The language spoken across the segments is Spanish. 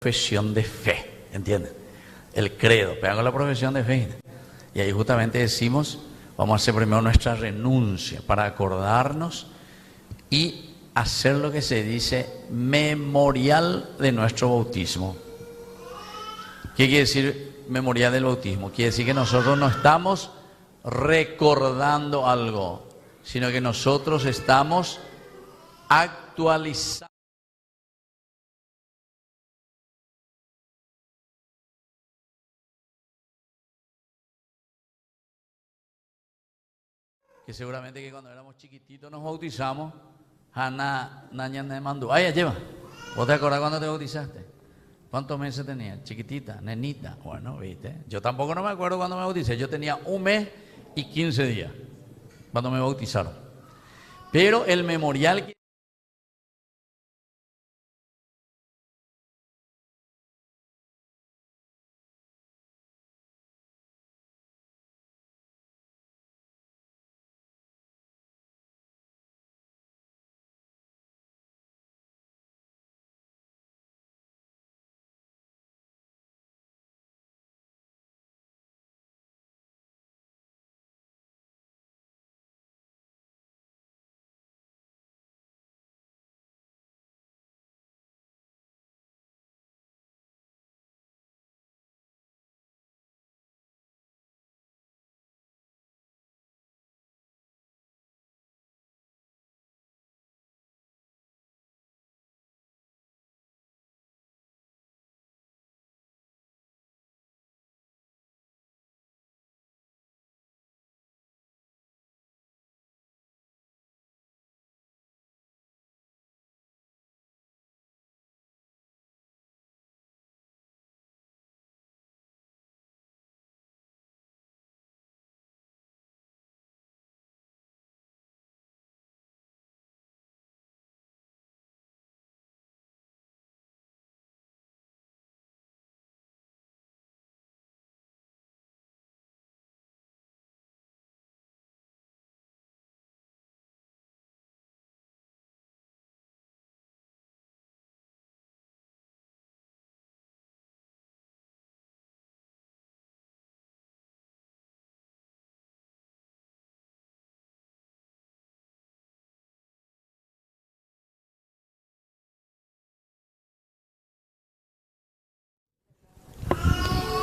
profesión de fe, ¿entienden? El credo, pegamos la profesión de fe. Y ahí justamente decimos, vamos a hacer primero nuestra renuncia para acordarnos y hacer lo que se dice memorial de nuestro bautismo. ¿Qué quiere decir memorial del bautismo? Quiere decir que nosotros no estamos recordando algo, sino que nosotros estamos actualizando. Que seguramente que cuando éramos chiquititos nos bautizamos. Ana Naña me mandó. Ay, lleva. ¿Vos te acordás cuando te bautizaste? ¿Cuántos meses tenías? Chiquitita, nenita. Bueno, viste. Yo tampoco no me acuerdo cuando me bauticé. Yo tenía 1 mes y 15 días cuando me bautizaron. Pero el memorial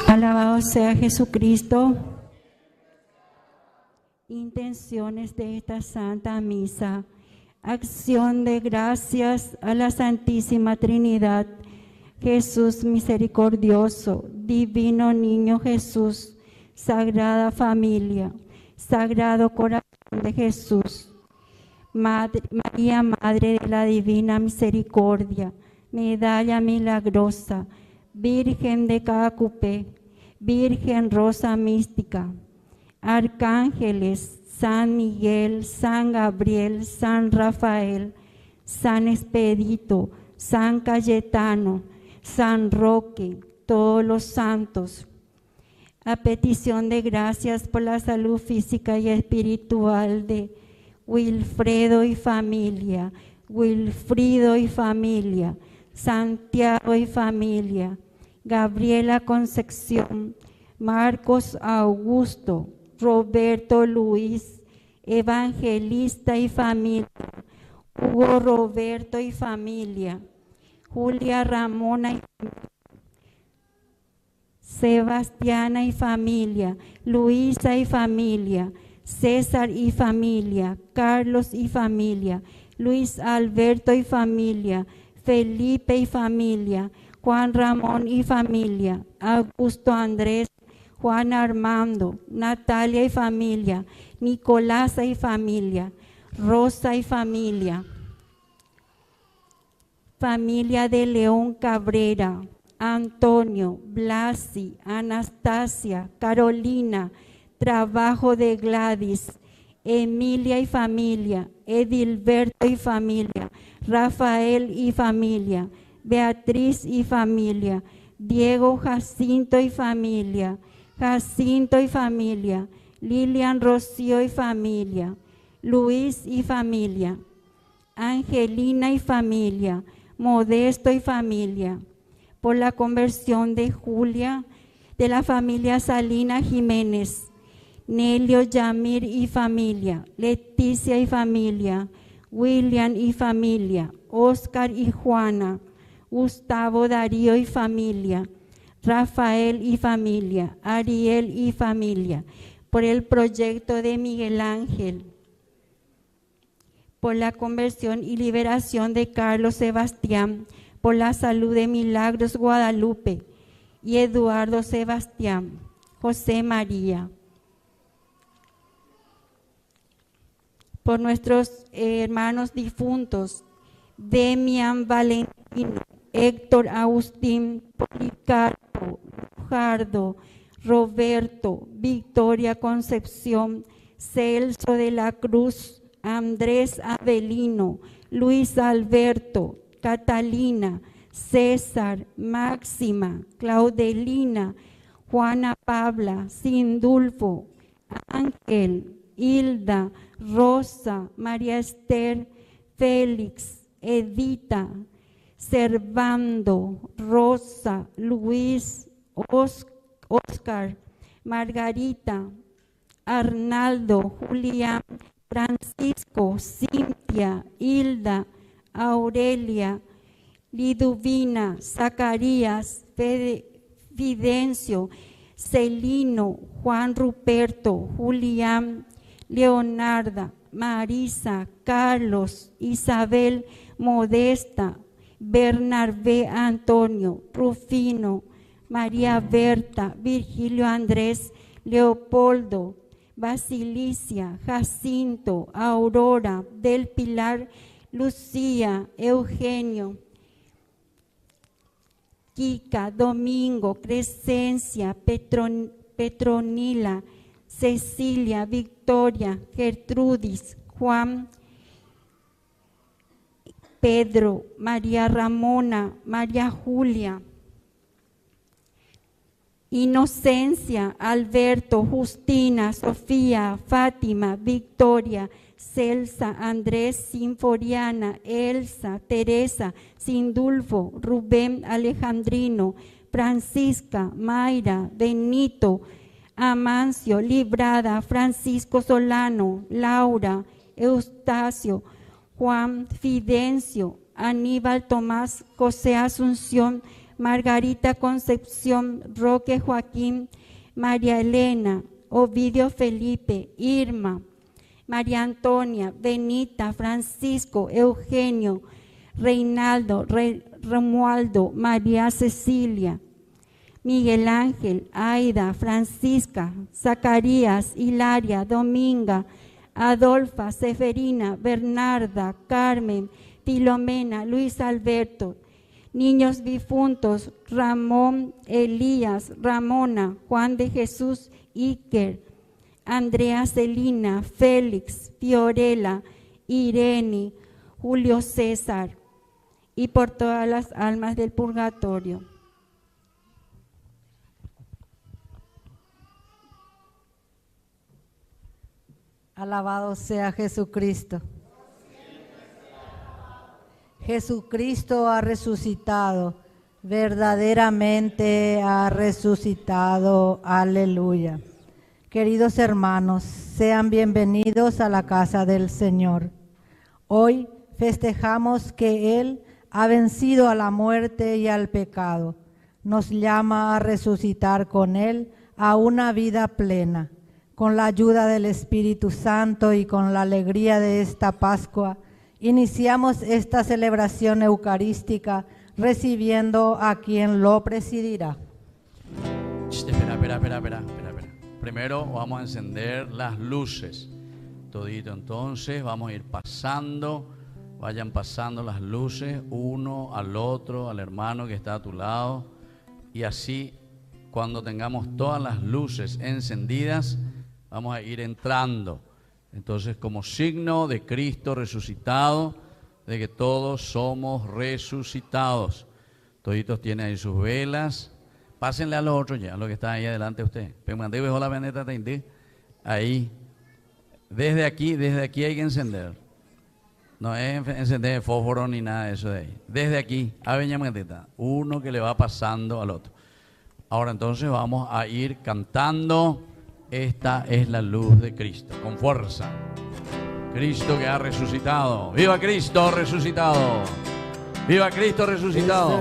Alabado sea Jesucristo. Intenciones de esta Santa Misa. Acción de gracias a la Santísima Trinidad. Jesús misericordioso, divino niño Jesús, Sagrada Familia, Sagrado Corazón de Jesús. María, Madre de la Divina Misericordia, Medalla Milagrosa, Virgen de Cacupé, Virgen Rosa Mística, Arcángeles, San Miguel, San Gabriel, San Rafael, San Expedito, San Cayetano, San Roque, todos los santos. A petición de gracias por la salud física y espiritual de Wilfredo y familia, Wilfrido y familia, Santiago y familia, Gabriela Concepción, Marcos Augusto, Roberto Luis, Evangelista y familia, Hugo Roberto y familia, Julia Ramona y familia, Sebastiana y familia, Luisa y familia, César y familia, Carlos y familia, Luis Alberto y familia, Felipe y familia, Juan Ramón y familia, Augusto Andrés, Juan Armando, Natalia y familia, Nicolasa y familia, Rosa y familia, familia de León Cabrera, Antonio, Blasi, Anastasia, Carolina, trabajo de Gladys, Emilia y familia, Edilberto y familia, Rafael y familia, Beatriz y familia, Diego Jacinto y familia, Jacinto y familia, Lilian Rocío y familia, Luis y familia, Angelina y familia, Modesto y familia, por la conversión de Julia, de la familia Salina Jiménez, Nelio Yamir y familia, Leticia y familia, William y familia, Oscar y Juana, Gustavo Darío y familia, Rafael y familia, Ariel y familia, por el proyecto de Miguel Ángel, por la conversión y liberación de Carlos Sebastián, por la salud de Milagros Guadalupe y Eduardo Sebastián, José María. Por nuestros hermanos difuntos, Demian Valentino, Héctor Agustín, Policarpo, Lujardo, Roberto, Victoria Concepción, Celso de la Cruz, Andrés Avelino, Luis Alberto, Catalina, César, Máxima, Claudelina, Juana Pabla, Sindulfo, Ángel, Hilda, Rosa, María Esther, Félix, Edita, Servando, Rosa, Luis, Oscar, Margarita, Arnaldo, Julián, Francisco, Cintia, Hilda, Aurelia, Liduvina, Zacarías, Fidencio, Celino, Juan Ruperto, Julián, Leonarda, Marisa, Carlos, Isabel, Modesta, Bernabé Antonio, Rufino, María Berta, Virgilio Andrés, Leopoldo, Basilicia, Jacinto, Aurora, Del Pilar, Lucía, Eugenio, Kika, Domingo, Crescencia, Petronila, Cecilia, Victoria, Gertrudis, Juan, Pedro, María Ramona, María Julia, Inocencia, Alberto, Justina, Sofía, Fátima, Victoria, Celsa, Andrés, Sinforiana, Elsa, Teresa, Sindulfo, Rubén, Alejandrino, Francisca, Mayra, Benito, Amancio, Librada, Francisco Solano, Laura, Eustacio, Juan, Fidencio, Aníbal Tomás, José Asunción, Margarita Concepción, Roque Joaquín, María Elena, Ovidio Felipe, Irma, María Antonia, Benita, Francisco, Eugenio, Reinaldo, Romualdo, María Cecilia, Miguel Ángel, Aida, Francisca, Zacarías, Hilaria, Dominga, Adolfa, Seferina, Bernarda, Carmen, Filomena, Luis Alberto, niños difuntos, Ramón, Elías, Ramona, Juan de Jesús, Iker, Andrea Celina, Félix, Fiorella, Irene, Julio César, y por todas las almas del purgatorio. Alabado sea Jesucristo. Jesucristo ha resucitado, verdaderamente ha resucitado. Aleluya. Queridos hermanos, sean bienvenidos a la casa del Señor. Hoy festejamos que Él ha vencido a la muerte y al pecado. Nos llama a resucitar con Él a una vida plena. Con la ayuda del Espíritu Santo y con la alegría de esta Pascua, iniciamos esta celebración eucarística recibiendo a quien lo presidirá. Espera. Primero vamos a encender las luces. Todito, entonces vamos a ir pasando, vayan pasando las luces uno al otro, al hermano que está a tu lado, y así cuando tengamos todas las luces encendidas, vamos a ir entrando. Entonces, como signo de Cristo resucitado, de que todos somos resucitados. Toditos tienen ahí sus velas. Pásenle a los otros ya, a los que están ahí adelante de usted. Ahí. Desde aquí hay que encender. No es encender fósforo ni nada de eso de ahí. Desde aquí, a Beñameteta, uno que le va pasando al otro. Ahora entonces vamos a ir cantando. Esta es la luz de Cristo, con fuerza. Cristo que ha resucitado. ¡Viva Cristo resucitado! ¡Viva Cristo resucitado!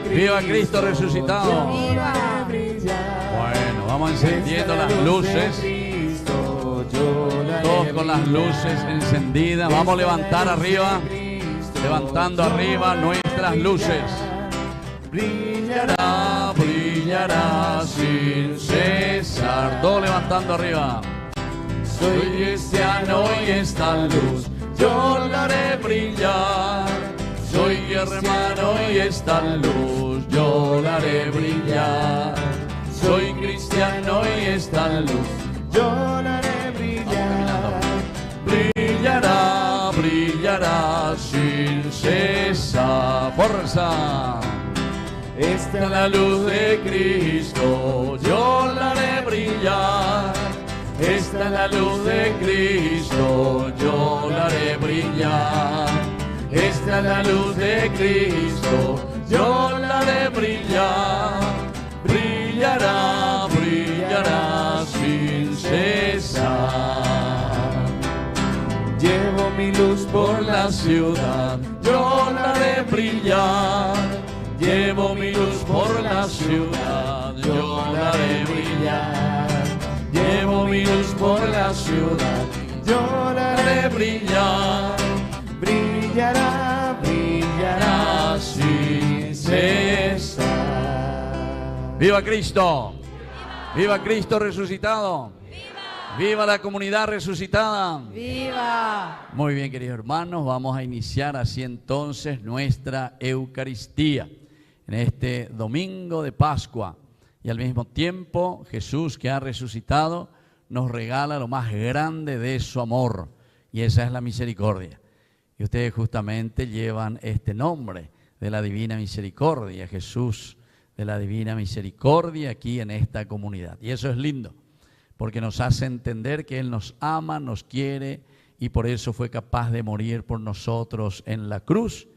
¡Viva Cristo resucitado! Bueno, vamos encendiendo las luces. Todos con las luces encendidas. Vamos a levantar arriba. Levantando arriba nuestras luces. Brillará, brillará sin cesar. Todo levantando arriba. Soy cristiano y esta luz yo la haré brillar. Soy hermano y esta luz yo la haré brillar. Soy cristiano y esta luz yo la haré brillar. Brillará, brillará sin cesar. Fuerza. Esta es la luz de Cristo, yo la haré brillar. Esta es la luz de Cristo, yo la haré brillar. Esta es la luz de Cristo, yo la haré brillar. Brillará, brillará sin cesar. Llevo mi luz por la ciudad, yo la haré brillar. Llevo mi luz por la ciudad, yo la haré brillar. Llevo mi luz por la ciudad, yo la haré brillar. Brillará, brillará sin cesar. ¡Viva Cristo! ¡Viva Cristo resucitado! ¡Viva la comunidad resucitada! ¡Viva! Muy bien, queridos hermanos, vamos a iniciar así entonces nuestra Eucaristía en este domingo de Pascua. Y al mismo tiempo, Jesús, que ha resucitado, nos regala lo más grande de su amor, y esa es la misericordia. Y ustedes justamente llevan este nombre de la Divina Misericordia, Jesús de la Divina Misericordia, aquí en esta comunidad. Y eso es lindo, porque nos hace entender que Él nos ama, nos quiere, y por eso fue capaz de morir por nosotros en la cruz.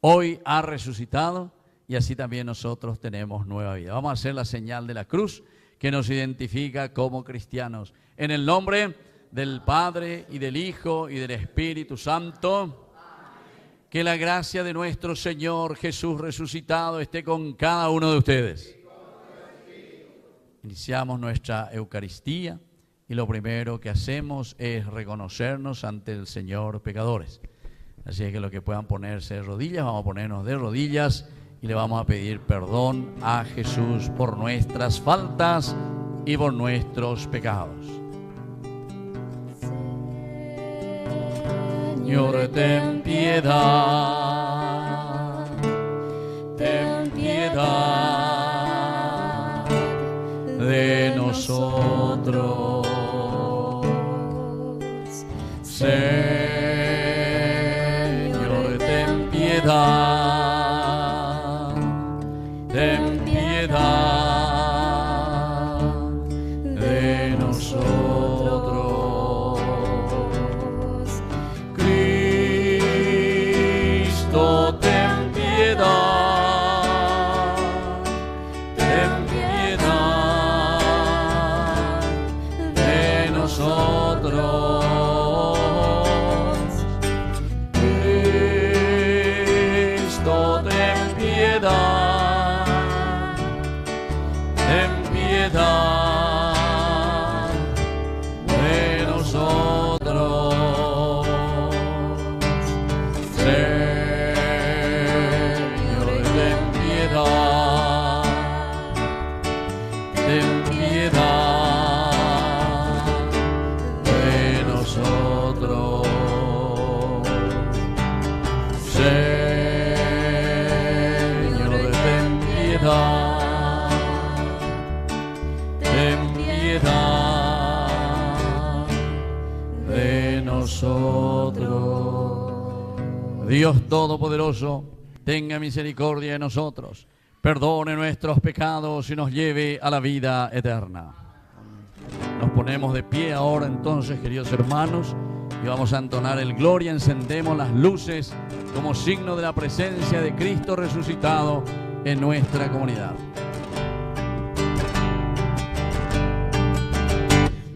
Hoy ha resucitado, y así también nosotros tenemos nueva vida. Vamos a hacer la señal de la cruz que nos identifica como cristianos. En el nombre del Padre y del Hijo y del Espíritu Santo. Que la gracia de nuestro Señor Jesús resucitado esté con cada uno de ustedes. Iniciamos nuestra Eucaristía y lo primero que hacemos es reconocernos ante el Señor pecadores. Así es que los que puedan ponerse de rodillas, vamos a ponernos de rodillas y le vamos a pedir perdón a Jesús por nuestras faltas y por nuestros pecados. Señor, ten piedad, ten piedad de nosotros. Señor, ten piedad, ten piedad de nosotros. Cristo, ten piedad, ten piedad de nosotros. Cristo, ten piedad, ten piedad de nosotros. Señor, ten piedad, ten piedad de nosotros. Señor, ten piedad, ten piedad de nosotros. Dios Todopoderoso, tenga misericordia de nosotros, perdone nuestros pecados y nos lleve a la vida eterna. Nos ponemos de pie ahora entonces, queridos hermanos, y vamos a entonar el Gloria. Encendemos las luces como signo de la presencia de Cristo resucitado en nuestra comunidad.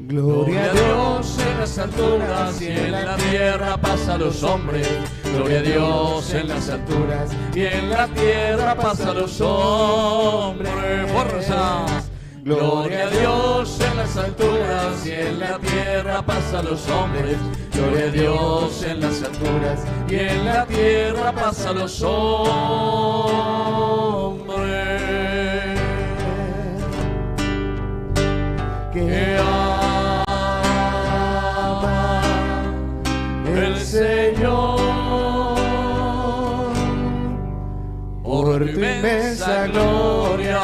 Gloria a Dios en las alturas y en la tierra paz a los hombres. Gloria a Dios en las alturas y en la tierra paz a los hombres. Fuerzas. Gloria a Dios en las alturas y en la tierra paz a los hombres. Gloria a Dios en las alturas y en la tierra paz a los hombres. Que el Señor, por tu inmensa gloria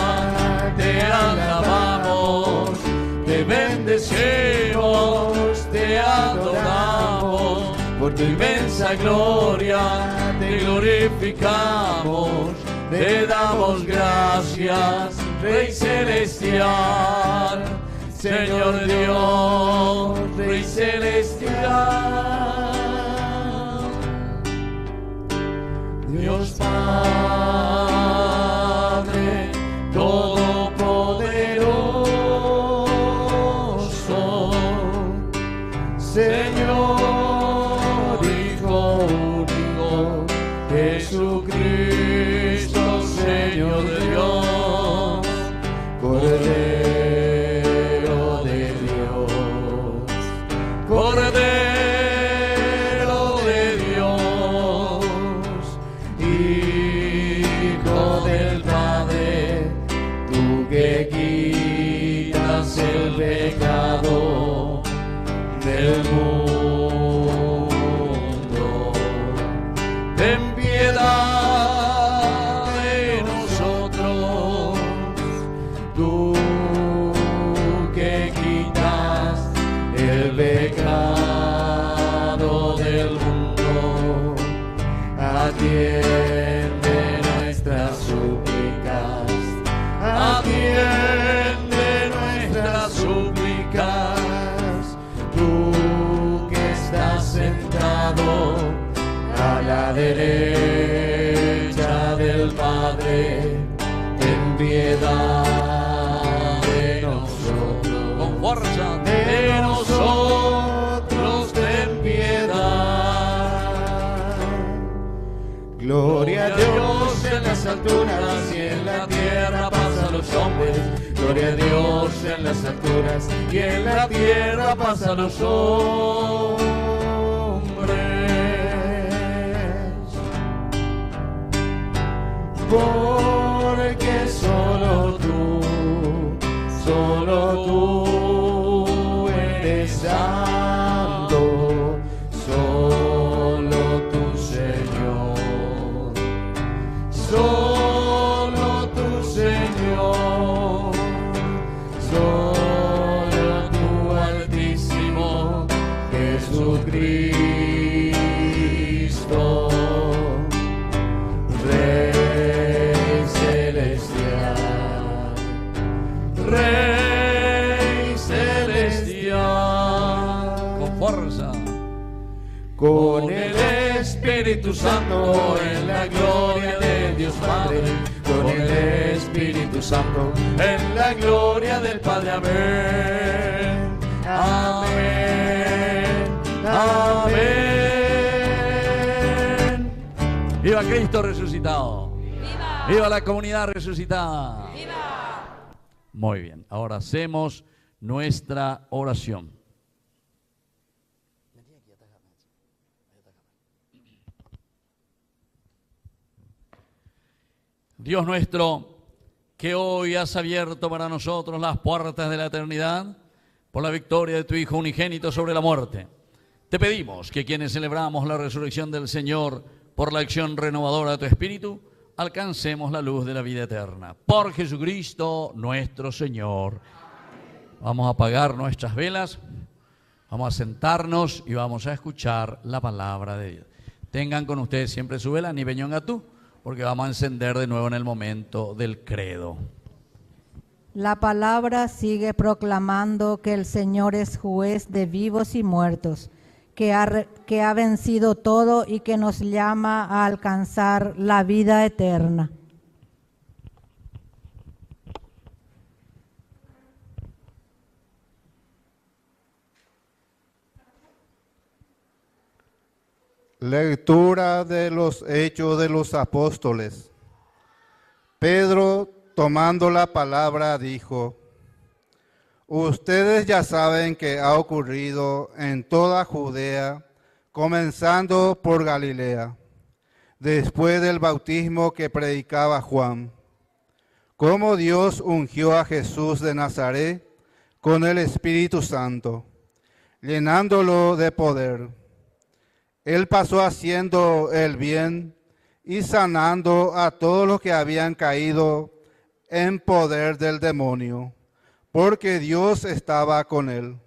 te alabamos, te bendecimos, te adoramos. Por tu inmensa gloria te glorificamos, te damos gracias, Rey Celestial, Señor Dios, Rey Celestial. Dios Padre Todopoderoso, Señor Hijo único, Jesucristo, Señor Dios, Cordero de Dios, Cordero de Dios, Hijo del Padre, tú que quitas el pecado del mundo. Ten piedad de nosotros, tú que quitas el pecado del mundo. Atiende nuestras súplicas, atiende nuestras súplicas, tú que estás sentado a la derecha del Padre, ten piedad de nosotros, Con fuerza. de nosotros ten piedad. Gloria a Dios en las alturas y en la tierra paz a los hombres. Gloria a Dios en las alturas y en la tierra paz a los hombres. Porque solo tú eres santo, solo tú, Señor, solo tú, Señor, solo tú, Altísimo Jesucristo, Rey Celestial, Rey Celestial. Con fuerza. Con el Espíritu Santo en la gloria de Dios Padre, con el Espíritu Santo en la gloria del Padre. Amén, amén, amén. ¡Viva Cristo resucitado! ¡Viva! ¡Viva la comunidad resucitada! ¡Viva! Muy bien, ahora hacemos nuestra oración. Dios nuestro, que hoy has abierto para nosotros las puertas de la eternidad por la victoria de tu Hijo unigénito sobre la muerte, te pedimos que quienes celebramos la resurrección del Señor por la acción renovadora de tu Espíritu, alcancemos la luz de la vida eterna. Por Jesucristo nuestro Señor. Vamos a apagar nuestras velas, vamos a sentarnos y vamos a escuchar la palabra de Dios. Tengan con ustedes siempre su vela, ni beñón atú, porque vamos a encender de nuevo en el momento del credo. La palabra sigue proclamando que el Señor es juez de vivos y muertos, que ha vencido todo y que nos llama a alcanzar la vida eterna. Lectura de los Hechos de los Apóstoles. Pedro, tomando la palabra, dijo: ustedes ya saben que ha ocurrido en toda Judea, comenzando por Galilea, después del bautismo que predicaba Juan, cómo Dios ungió a Jesús de Nazaret con el Espíritu Santo, llenándolo de poder. Él pasó haciendo el bien y sanando a todos los que habían caído en poder del demonio, porque Dios estaba con él.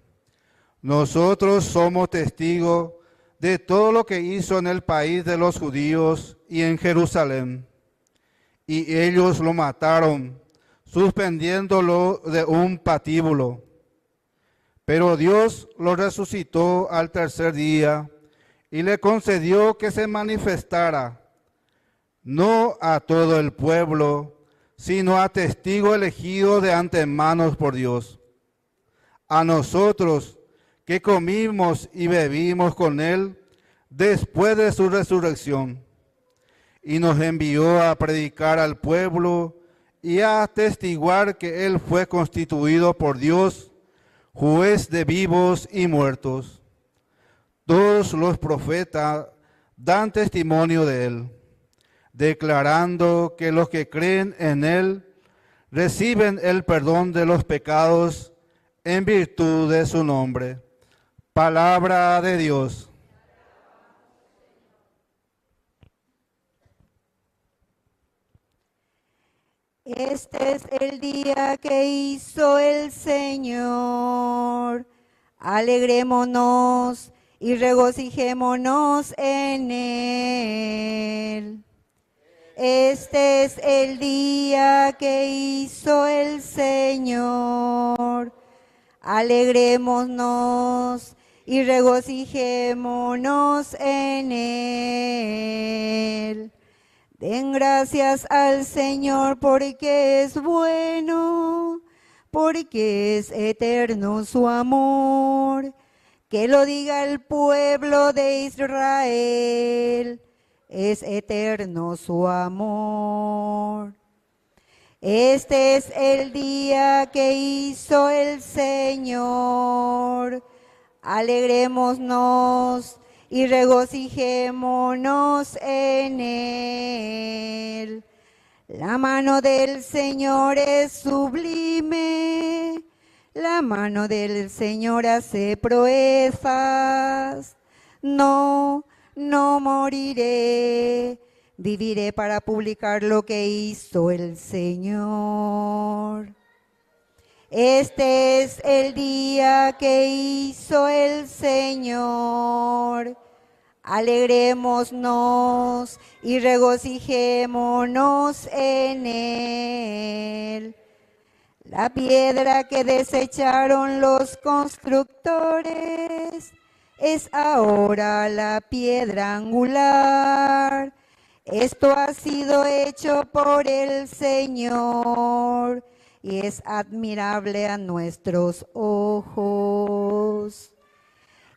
Nosotros somos testigos de todo lo que hizo en el país de los judíos y en Jerusalén. Y ellos lo mataron, suspendiéndolo de un patíbulo. Pero Dios lo resucitó al tercer día y le concedió que se manifestara, no a todo el pueblo, sino a testigos elegidos de antemano por Dios. A nosotros que comimos y bebimos con él después de su resurrección, y nos envió a predicar al pueblo y a atestiguar que él fue constituido por Dios, juez de vivos y muertos. Todos los profetas dan testimonio de él, declarando que los que creen en él reciben el perdón de los pecados en virtud de su nombre. Palabra de Dios. Este es el día que hizo el Señor. Alegrémonos y regocijémonos en él. Este es el día que hizo el Señor. Alegrémonos y regocijémonos en él. Den gracias al Señor porque es bueno, porque es eterno su amor. Que lo diga el pueblo de Israel, es eterno su amor. Este es el día que hizo el Señor. Alegrémonos y regocijémonos en él. La mano del Señor es sublime. La mano del Señor hace proezas. No moriré. Viviré para publicar lo que hizo el Señor. Este es el día que hizo el Señor. Alegrémonos y regocijémonos en él. La piedra que desecharon los constructores es ahora la piedra angular. Esto ha sido hecho por el Señor y es admirable a nuestros ojos.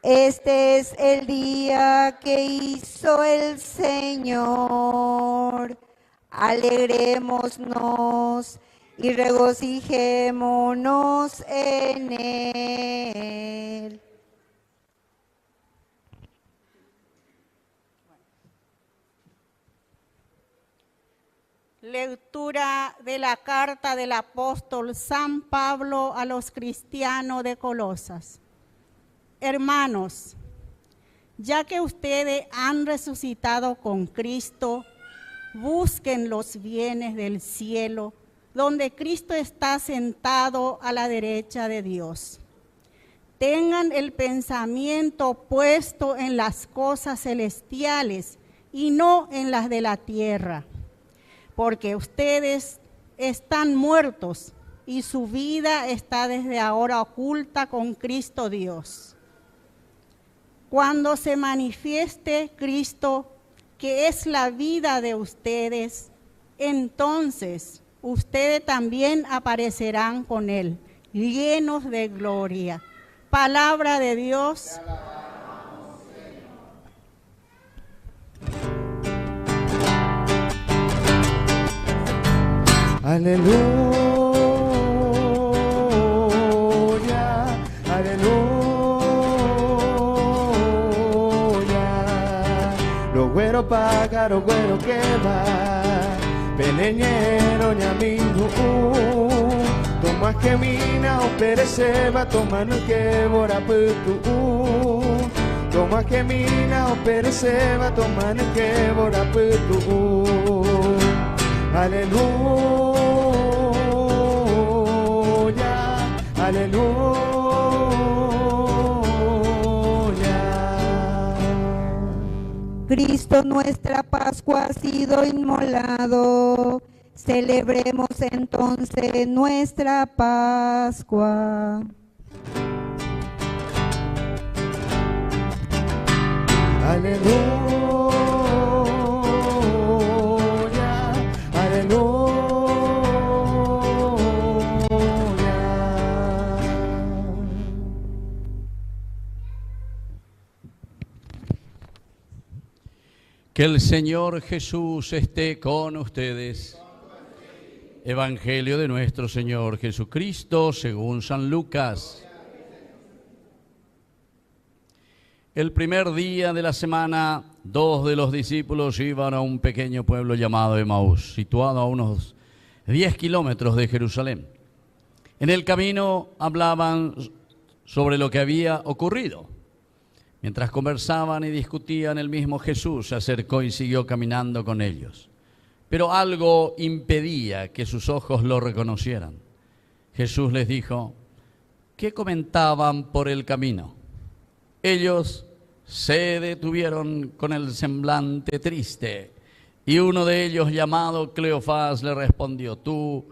Este es el día que hizo el Señor. Alegrémonos y regocijémonos en él. Lectura de la carta del apóstol San Pablo a los cristianos de Colosas. Hermanos, ya que ustedes han resucitado con Cristo, busquen los bienes del cielo, donde Cristo está sentado a la derecha de Dios. Tengan el pensamiento puesto en las cosas celestiales y no en las de la tierra, porque ustedes están muertos y su vida está desde ahora oculta con Cristo Dios. Cuando se manifieste Cristo, que es la vida de ustedes, entonces ustedes también aparecerán con Él, llenos de gloria. Palabra de Dios. Aleluya, aleluya. Los güeros pájaros, güero que va, peleñero ñamingu. Toma que mina o pereceba, toma no que bora putu. Toma que mina o pereceba, toma no que bora putu. Aleluya, aleluya. Cristo nuestra Pascua ha sido inmolado. Celebremos entonces nuestra Pascua. Aleluya, aleluya. Que el Señor Jesús esté con ustedes. Evangelio de nuestro Señor Jesucristo según San Lucas. El primer día de la semana, 2 de los discípulos iban a un pequeño pueblo llamado Emaús, situado a unos 10 kilómetros de Jerusalén. En el camino hablaban sobre lo que había ocurrido. Mientras conversaban y discutían, el mismo Jesús se acercó y siguió caminando con ellos. Pero algo impedía que sus ojos lo reconocieran. Jesús les dijo: ¿qué comentaban por el camino? Ellos se detuvieron con el semblante triste, y uno de ellos, llamado Cleofás, le respondió: ¿tú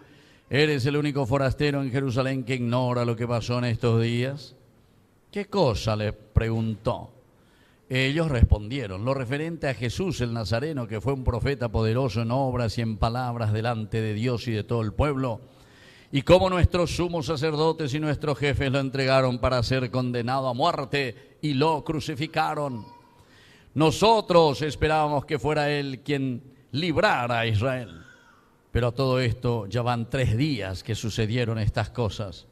eres el único forastero en Jerusalén que ignora lo que pasó en estos días? ¿Qué cosa?, le preguntó. Ellos respondieron: lo referente a Jesús el Nazareno, que fue un profeta poderoso en obras y en palabras delante de Dios y de todo el pueblo, y cómo nuestros sumos sacerdotes y nuestros jefes lo entregaron para ser condenado a muerte y lo crucificaron. Nosotros esperábamos que fuera Él quien librara a Israel. Pero a todo esto ya van 3 días que sucedieron estas cosas.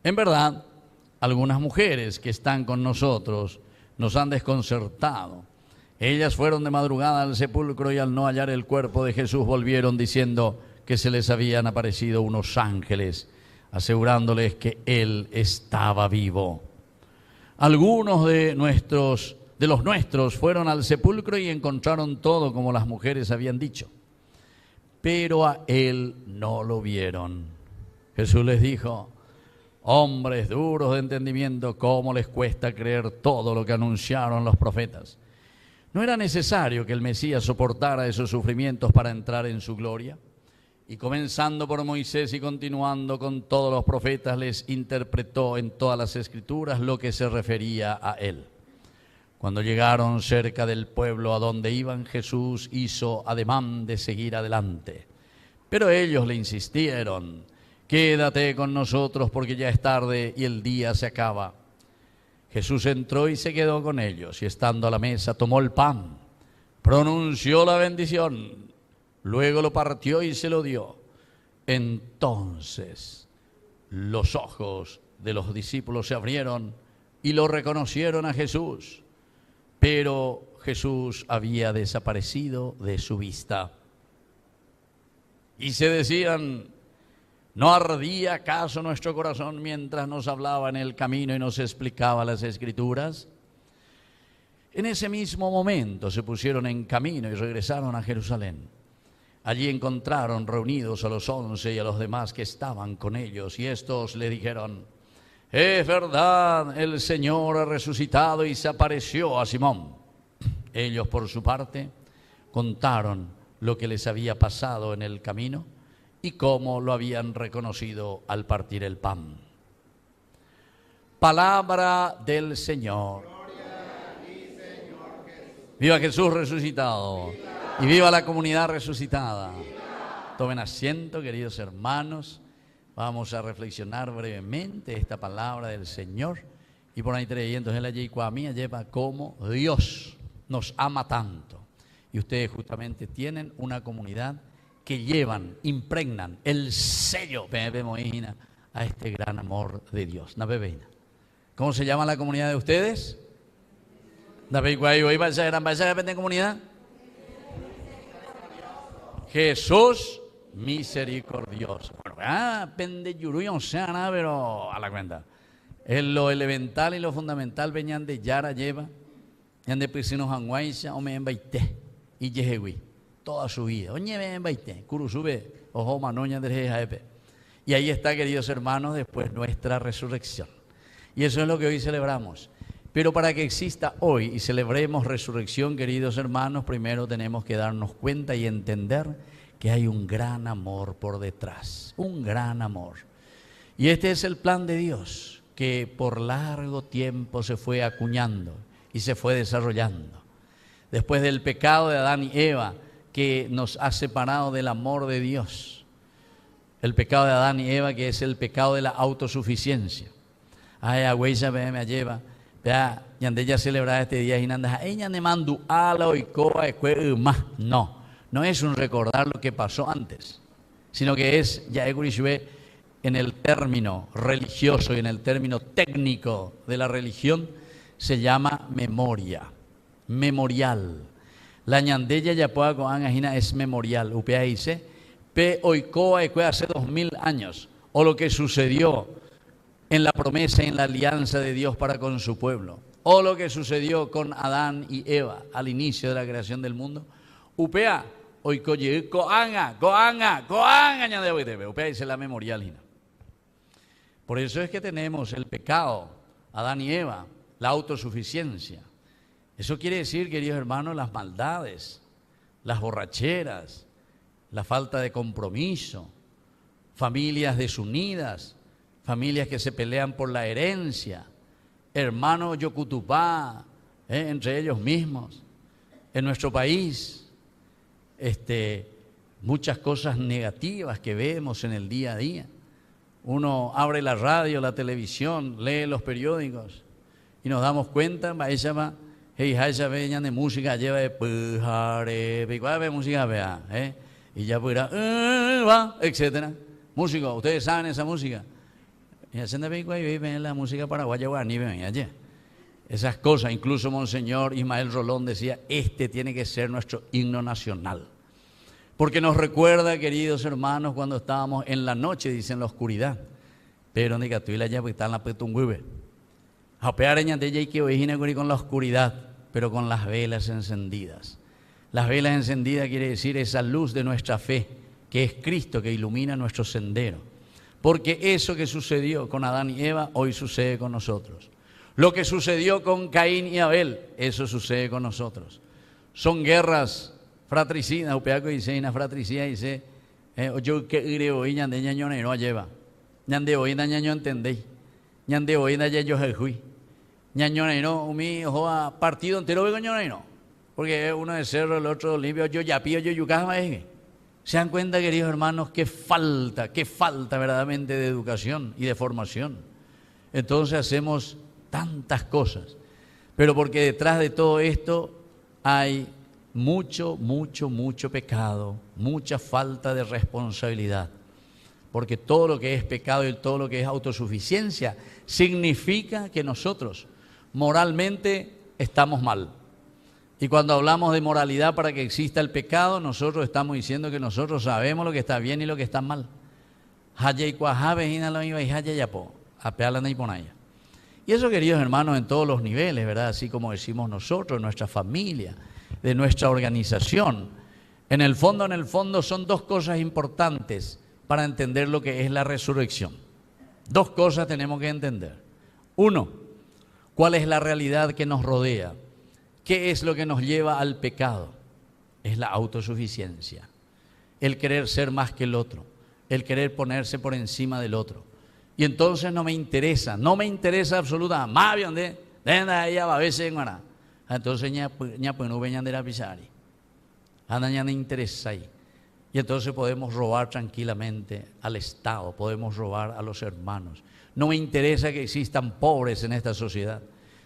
En verdad, algunas mujeres que están con nosotros nos han desconcertado. Ellas fueron de madrugada al sepulcro y al no hallar el cuerpo de Jesús volvieron diciendo que se les habían aparecido unos ángeles, asegurándoles que Él estaba vivo. Algunos de los nuestros fueron al sepulcro y encontraron todo como las mujeres habían dicho, pero a Él no lo vieron. Jesús les dijo: hombres duros de entendimiento, ¿cómo les cuesta creer todo lo que anunciaron los profetas? ¿No era necesario que el Mesías soportara esos sufrimientos para entrar en su gloria? Y comenzando por Moisés y continuando con todos los profetas, les interpretó en todas las Escrituras lo que se refería a Él. Cuando llegaron cerca del pueblo a donde iban, Jesús hizo ademán de seguir adelante. Pero ellos le insistieron: quédate con nosotros porque ya es tarde y el día se acaba. Jesús entró y se quedó con ellos, y estando a la mesa tomó el pan, pronunció la bendición, luego lo partió y se lo dio. Entonces los ojos de los discípulos se abrieron y lo reconocieron a Jesús, pero Jesús había desaparecido de su vista. Y se decían: ¿no ardía acaso nuestro corazón mientras nos hablaba en el camino y nos explicaba las Escrituras? En ese mismo momento se pusieron en camino y regresaron a Jerusalén. Allí encontraron reunidos a los 11 y a los demás que estaban con ellos, y estos le dijeron: es verdad, el Señor ha resucitado y se apareció a Simón. Ellos, por su parte, contaron lo que les había pasado en el camino y cómo lo habían reconocido al partir el pan. Palabra del Señor. Viva Jesús resucitado. Y viva la comunidad resucitada. Tomen asiento, queridos hermanos. Vamos a reflexionar brevemente esta palabra del Señor. Y por ahí entonces la Yeicuamía lleva como Dios nos ama tanto. Y ustedes justamente tienen una comunidad que llevan, impregnan el sello a este gran amor de Dios. ¿Cómo se llama la comunidad de ustedes? Comunidad Jesús misericordioso. Bueno, pende yuruyo sea pero a la cuenta. En lo elemental y lo fundamental venían de Yara lleva, venían de Priscinos Anguaisa, o me embaité, y Yehewi, toda su vida. Oye, me embaité, Kurusube, ojo, manoña de Jejaepe. Y ahí está, queridos hermanos, después nuestra resurrección. Y eso es lo que hoy celebramos. Pero para que exista hoy y celebremos resurrección, queridos hermanos, primero tenemos que darnos cuenta y entender que hay un gran amor por detrás, un gran amor. Y este es el plan de Dios, que por largo tiempo se fue acuñando y se fue desarrollando. Después del pecado de Adán y Eva, que nos ha separado del amor de Dios. El pecado de Adán y Eva, que es el pecado de la autosuficiencia. Ay, agüeya me lleva. Vea, yande ya celebrar este día y nanda, ella ne mandu ala oikoa más. No es un recordar lo que pasó antes, sino que es ya en el término religioso y en el término técnico de la religión se llama memoria, memorial. La ñandella yapoa con angajina es memorial. Upea dice, pe oikoa hace 2000 años, o lo que sucedió en la promesa y en la alianza de Dios para con su pueblo, o lo que sucedió con Adán y Eva al inicio de la creación del mundo. Upea oikoye koanga ñande upea dice la memorial. Por eso es que tenemos el pecado, Adán y Eva, la autosuficiencia. Eso quiere decir, queridos hermanos, las maldades, las borracheras, la falta de compromiso, familias desunidas, familias que se pelean por la herencia, hermanos yocutupá, entre ellos mismos. En nuestro país, muchas cosas negativas que vemos en el día a día. Uno abre la radio, la televisión, lee los periódicos y nos damos cuenta, de música lleva de pujare, música vea, y ya pudiera, etcétera. Músicos, ustedes saben esa música. Y hacen de la música paraguaya, esas cosas. Incluso Monseñor Ismael Rolón decía, este tiene que ser nuestro himno nacional. Porque nos recuerda, queridos hermanos, cuando estábamos en la noche, dice, en la oscuridad. Pero ni que ya está en la petungüe. Japeareña de ella y que origina con la oscuridad, pero con las velas encendidas. Las velas encendidas quiere decir esa luz de nuestra fe, que es Cristo, que ilumina nuestro sendero. Porque eso que sucedió con Adán y Eva, hoy sucede con nosotros. Lo que sucedió con Caín y Abel, eso sucede con nosotros. Son guerras fratricidas, upeaco dice, una fratricida dice, yo que iré hoy, ñande ñaño no lleva, ñande hoy ñaño entendéis, ñande hoy ñaño yo jejuí, ñaño no, umi, ojo, partido entero de ñaño no, porque uno es cerro, el otro limpio, yo ya pío, yo yucasma, ¿Se dan cuenta, queridos hermanos, qué falta verdaderamente de educación y de formación? Entonces hacemos tantas cosas, pero porque detrás de todo esto hay mucho pecado, mucha falta de responsabilidad. Porque todo lo que es pecado y todo lo que es autosuficiencia significa que nosotros moralmente estamos mal. Y cuando hablamos de moralidad para que exista el pecado, nosotros estamos diciendo que nosotros sabemos lo que está bien y lo que está mal. Y eso, queridos hermanos, en todos los niveles, ¿verdad? Así como decimos nosotros, en nuestra familia, de nuestra organización. En el fondo son dos cosas importantes para entender lo que es la resurrección. Dos cosas tenemos que entender. Uno, ¿cuál es la realidad que nos rodea? ¿Qué es lo que nos lleva al pecado? Es la autosuficiencia, el querer ser más que el otro, el querer ponerse por encima del otro. Y entonces no me interesa absolutamente, más bien de ella a veces en Entonces ña pues no venían de la pisari. Anda ña no interesa ahí. Y entonces podemos robar tranquilamente al Estado, podemos robar a los hermanos. No me interesa que existan pobres en esta sociedad.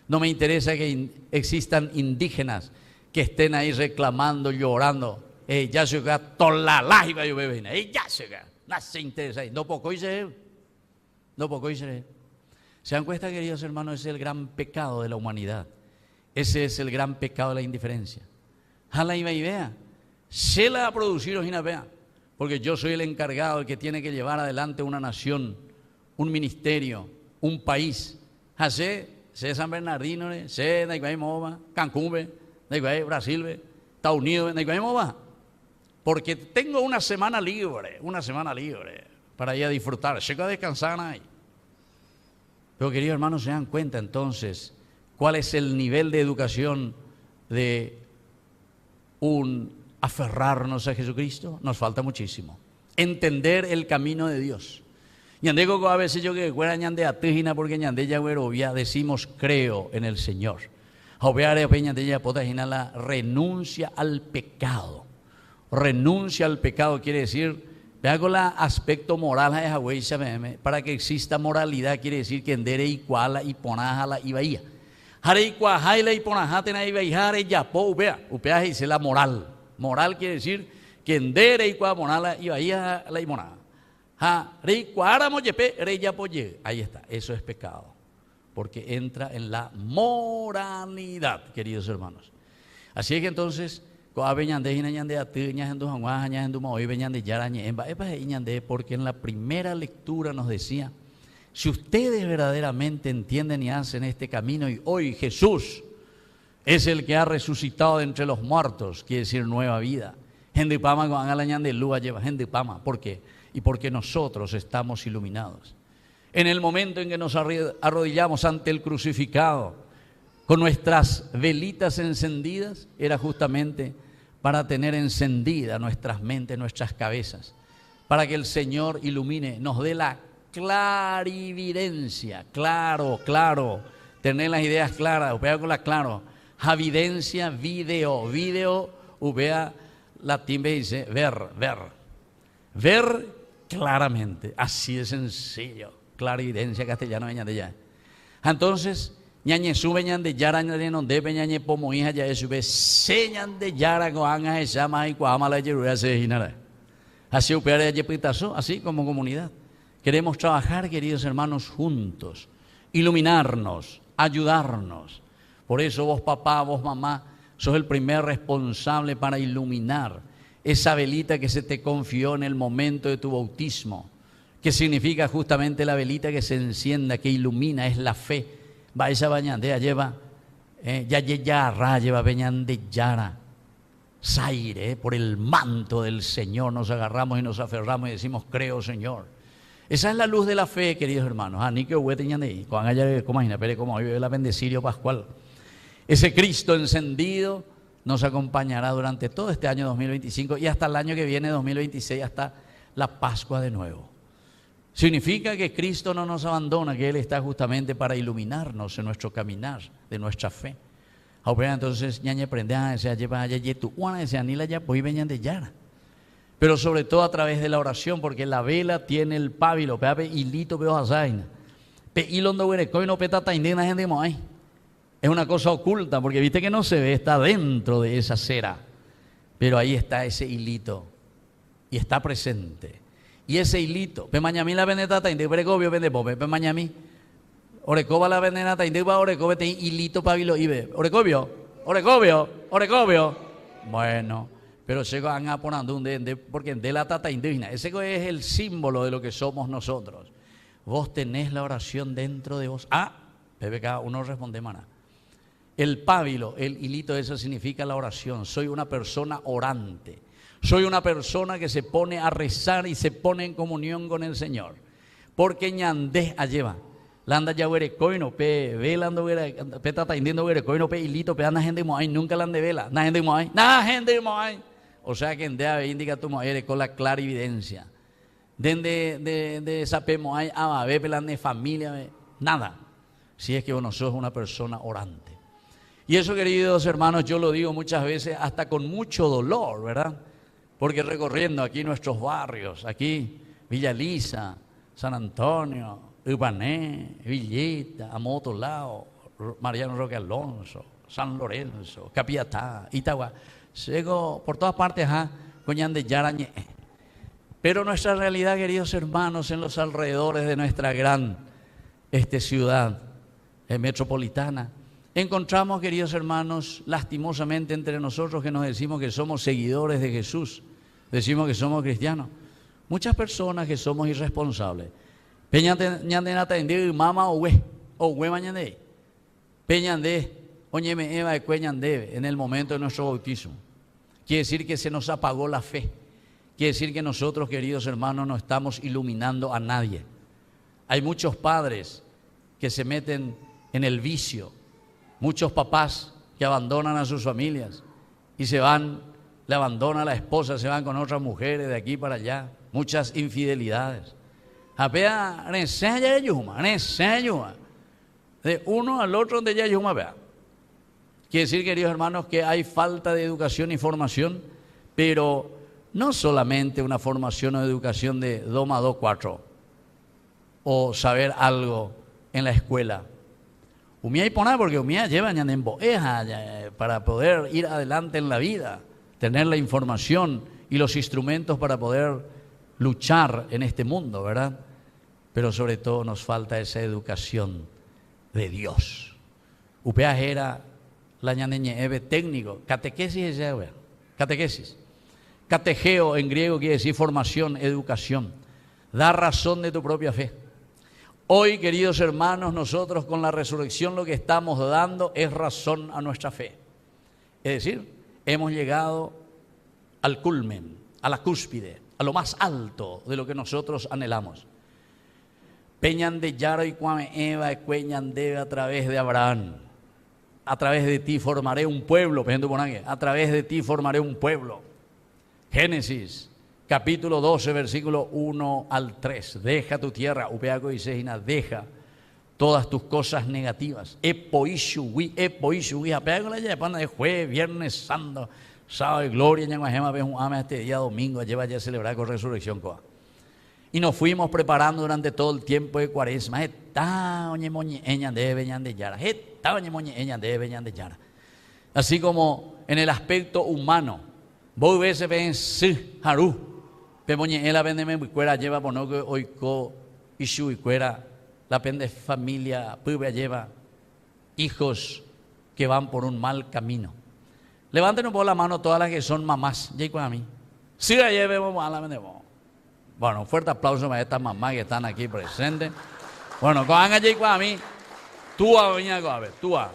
No me interesa que existan indígenas que estén ahí reclamando, llorando. Ya se queda toda la laiva yo bebé. Ya se queda. No se interesa ahí. No poco hice. No poco hice. ¿Se dan cuenta, queridos hermanos? Ese es el gran pecado de la humanidad. Ese es el gran pecado de la indiferencia. Jala iba y vea. Se la va a producir ojina vea. Porque yo soy el encargado, el que tiene que llevar adelante una nación, un ministerio, un país. Hace San Bernardino, se Naiguaimova, Cancún, Naiguay, Brasil, Estados Unidos, Naiguaimova. Porque tengo una semana libre para ir a disfrutar. Se queda descansar ahí. Pero queridos hermanos, se dan cuenta entonces cuál es el nivel de educación de un aferrarnos a Jesucristo. Nos falta muchísimo. Entender el camino de Dios. Ñandego a veces yo que fuera ñande atijina porque ñande ya güerovia decimos creo en el Señor. Joveare peñande ya potagina la renuncia al pecado. Renuncia al pecado quiere decir, vea con el aspecto moral para que exista moralidad quiere decir que endere y cuala y ponajala y bahía. Hare y cuajaila y ponajatena y bahijare ya po vea, upea dice la moral. Moral quiere decir que endere y cuamonala y bahía la y monaja. Ahí está, eso es pecado, porque entra en la moralidad, queridos hermanos. Así es que entonces, porque en la primera lectura nos decía, si ustedes verdaderamente entienden y hacen este camino, y hoy Jesús es el que ha resucitado de entre los muertos, quiere decir nueva vida. ¿Por qué? Y porque nosotros estamos iluminados. En el momento en que nos arrodillamos ante el crucificado, con nuestras velitas encendidas, era justamente para tener encendidas nuestras mentes, nuestras cabezas, para que el Señor ilumine, nos dé la clarividencia, claro, tener las ideas claras, upea con la claro, javidencia, video, upea, latín dice, ver claramente, así de sencillo, clarividencia castellano veñan de ya. Entonces, ñañe sube ñan de yara ñan de ñañe pomo hija ya sube señan de yara goanga esa más y cuama la yerura se ginara. Así upea ya pitazo, así como comunidad. Queremos trabajar, queridos hermanos, juntos, iluminarnos, ayudarnos. Por eso vos papá, vos mamá, sos el primer responsable para iluminar esa velita que se te confió en el momento de tu bautismo, que significa justamente la velita que se encienda, que ilumina, es la fe. Va esa bañandea, lleva, lleva beñande yara, zaire, por el manto del Señor nos agarramos y nos aferramos y decimos, creo Señor. Esa es la luz de la fe, queridos hermanos. Ni que huete ñande, cuando haya, como imagina, pero como hoy la bendecirio pascual. Ese Cristo encendido nos acompañará durante todo este año 2025 y hasta el año que viene, 2026, hasta la Pascua de nuevo. Significa que Cristo no nos abandona, que Él está justamente para iluminarnos en nuestro caminar de nuestra fe. Entonces, ñañe prende a ese lleva tu una ese anila ya pues venían de yara. Pero sobre todo a través de la oración, porque la vela tiene el pábilo, pe hilito veo azaina. Pe ilondo güere coino petata indena gente moai. Es una cosa oculta, porque viste que no se ve, está dentro de esa cera. Pero ahí está ese hilito. Y está presente. Y ese hilito, pe mañami la venetata, inde bregobio vende pope, pe mañami. Orecoba la venenata, inde va orecobe te hilito pabilo ibe. Orecobio. Bueno, pero se van a poner porque de la tata indígena. Ese es el símbolo de lo que somos nosotros. Vos tenés la oración dentro de vos. PBK, uno responde maná. El pábilo, el hilito, eso significa la oración. Soy una persona orante. Soy una persona que se pone a rezar y se pone en comunión con el Señor. Porque ñandés alleva. Landa ya huere coino, pe velando huere, pe tata indiendo huere coino, pe hilito, pe anda gente moai, nunca la de vela. Na gente moai. O sea que en dea indica tu moai con la clarividencia. De esa pe moai, ve pelan de familia, nada. Si es que vos no sos una persona orante. Y eso, queridos hermanos, yo lo digo muchas veces hasta con mucho dolor, ¿verdad? Porque recorriendo aquí nuestros barrios, aquí Villa Elisa, San Antonio, Ibané, Villita, Amotolao, Mariano Roque Alonso, San Lorenzo, Capiatá, Itagua, llego por todas partes a Coñán de Yarañe. Pero nuestra realidad, queridos hermanos, en los alrededores de nuestra gran ciudad metropolitana, encontramos, queridos hermanos, lastimosamente entre nosotros que nos decimos que somos seguidores de Jesús, decimos que somos cristianos, muchas personas que somos irresponsables. Peñande mama o hue mañande, peñande, oñeme eva de cueñande en el momento de nuestro bautismo. Quiere decir que se nos apagó la fe. Quiere decir que nosotros, queridos hermanos, no estamos iluminando a nadie. Hay muchos padres que se meten en el vicio, muchos papás que abandonan a sus familias y se van, le abandona a la esposa, se van con otras mujeres de aquí para allá, muchas infidelidades. De uno al otro donde ya yuma, vea. Quiere decir, queridos hermanos, que hay falta de educación y formación, pero no solamente una formación o educación de 2 más 2, 4, o saber algo en la escuela. Umía y poner, porque umía llevan en boeja para poder ir adelante en la vida, tener la información y los instrumentos para poder luchar en este mundo, ¿verdad? Pero sobre todo nos falta esa educación de Dios. Upea era la ñaneñe técnico, catequesis, catequesis. Categeo en griego quiere decir formación, educación. Da razón de tu propia fe. Hoy, queridos hermanos, nosotros con la resurrección lo que estamos dando es razón a nuestra fe. Es decir, hemos llegado al culmen, a la cúspide, a lo más alto de lo que nosotros anhelamos. Peñan de Yara y Cuame Eva y Cueñan de a través de Abraham. A través de ti formaré un pueblo, a través de ti formaré un pueblo. Génesis, capítulo 12, versículo 1 al 3. Deja tu tierra, upeaco y sejina, deja todas tus cosas negativas. Epoishuwi, apeaco la yapana de jueves, viernes santo, sábado de gloria, ñanguajema, ves un ame este día domingo, lleva ya a celebrar con resurrección coa. Y nos fuimos preparando durante todo el tiempo de Cuaresma. Así como en el aspecto humano, vos veces ven sí, haru, pemoñe la vende me cuera lleva bonoque oiko y su y cuera la pende familia puebla lleva hijos que van por un mal camino. Levanten un poco la mano todas las que son mamás, ya con a mí. Sí, ayer vemos a la vendemos. Bueno, un fuerte aplauso para estas mamás que están aquí presentes. Bueno, cojan allí con a mí. Tú a venir a ver, tú a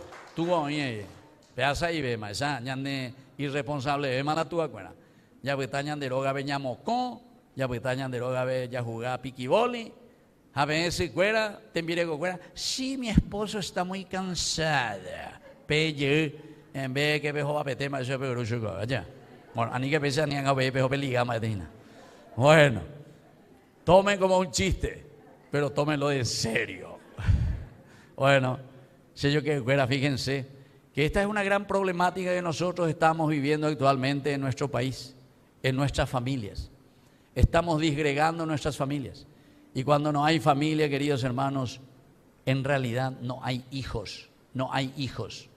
venir. Peasa y ve, esa ñande irresponsable, ve mala tú a cuera. Ya petañan de roga veña mocón, ya petañan de roga ve ya jugar piquiboli. A ver ese cuera, te enviaré con cuera. Sí, mi esposo está muy cansada. Pelle, en vez de que vejo va a peter, más yo pero yo allá. Bueno, a ni que pesa ni a ver pejo peliga matina. Bueno, tomen como un chiste, pero tómenlo en serio. Bueno, sé yo que fuera, fíjense, que esta es una gran problemática que nosotros estamos viviendo actualmente en nuestro país, en nuestras familias. Estamos disgregando nuestras familias. Y cuando no hay familia, queridos hermanos, en realidad no hay hijos, no hay hijos.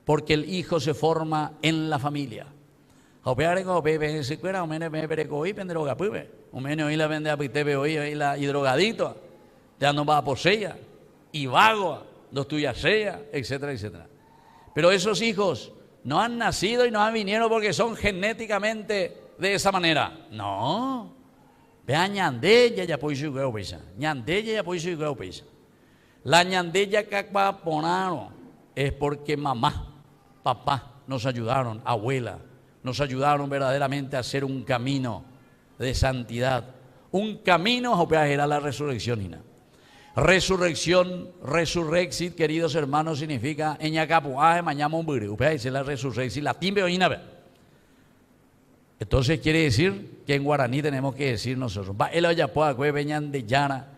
Porque el hijo se forma en la familia. Y drogadito, te ando para posella, y vago, dos tuyas sea, etcétera, etcétera. Pero esos hijos no han nacido y no han venido porque son genéticamente de esa manera. No. Vea ñandella ya puede ser pesa. Ñandella ya puede ser pesa. La ñandella que va a poner es porque mamá, papá nos ayudaron, abuela, nos ayudaron verdaderamente a hacer un camino de santidad. Un camino a la resurrección. Resurrección, resurrexit, queridos hermanos, significa eñacapuaje mañana un buri. Dice la resurrexit, la timbe oinabe. Entonces quiere decir que en guaraní tenemos que decir nosotros, va el ayapoa que veñan de llana,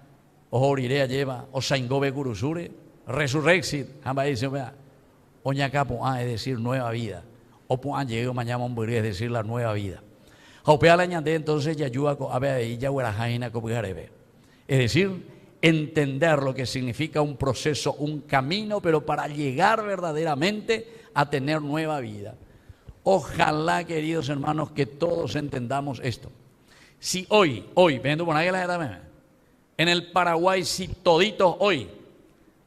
o jorirea lleva, o saingobe curusure, resurrexit, jamba dice, Oñacapo, es decir, nueva vida. O puan llego mañana es decir, la nueva vida. Jaupea la ñande entonces ya ayuda a ver ahí ya jaina copijarebe. Es decir, entender lo que significa un proceso, un camino, pero para llegar verdaderamente a tener nueva vida. Ojalá, queridos hermanos, que todos entendamos esto. Si hoy, viendo por ahí en el Paraguay, si toditos hoy,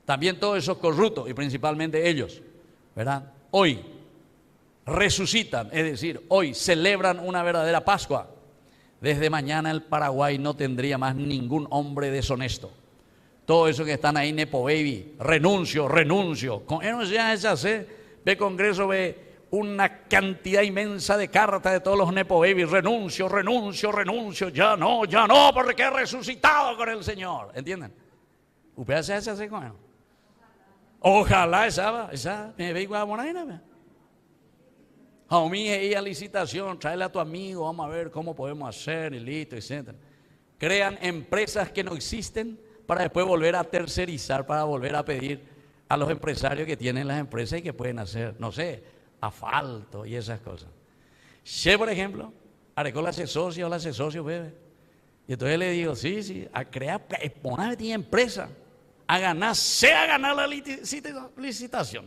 también todos esos corruptos y principalmente ellos, ¿verdad? Hoy resucitan, es decir, hoy celebran una verdadera Pascua. Desde mañana el Paraguay no tendría más ningún hombre deshonesto. Todo eso que están ahí, Nepo Baby, renuncio. Con eso ya es así, ve Congreso, ve una cantidad inmensa de cartas de todos los Nepo Baby, renuncio, ya no, porque he resucitado con el Señor, ¿entienden? ¿Usted se hace así con él? Ojalá esa, me ve igual a Monaina. A mí a licitación, tráele a tu amigo, vamos a ver cómo podemos hacer, y listo, etc. Crean empresas que no existen para después volver a tercerizar, para volver a pedir a los empresarios que tienen las empresas y que pueden hacer, no sé, asfalto y esas cosas. Che, por ejemplo, arecó la socio, bebé. Y entonces le digo, sí, a crear, poner tiene empresa, a ganar la licitación.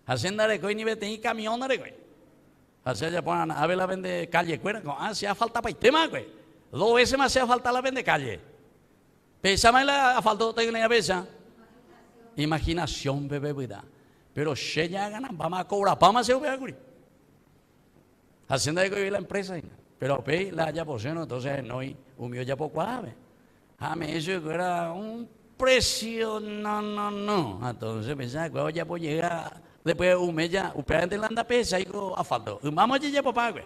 Haciendo arecó y ni vete camión arecó. Así ya ponen a ver la vende calle, si hace falta para el tema, güey. 2 veces más hace falta la vende calle. Pensaba en la falta de pesa. Imaginación, bebé, ¿verdad? Pero se ya ganan, vamos a cobrar, vamos a hacer un hacienda de que la empresa, pero pe la haya poseno, entonces no hay un mío ya poco ave. Me dice que era un precio, no. Entonces pensaba que ya pues llega después de un mes ya, usted la anda pesa y a falta. Vamos a ya papá, güey.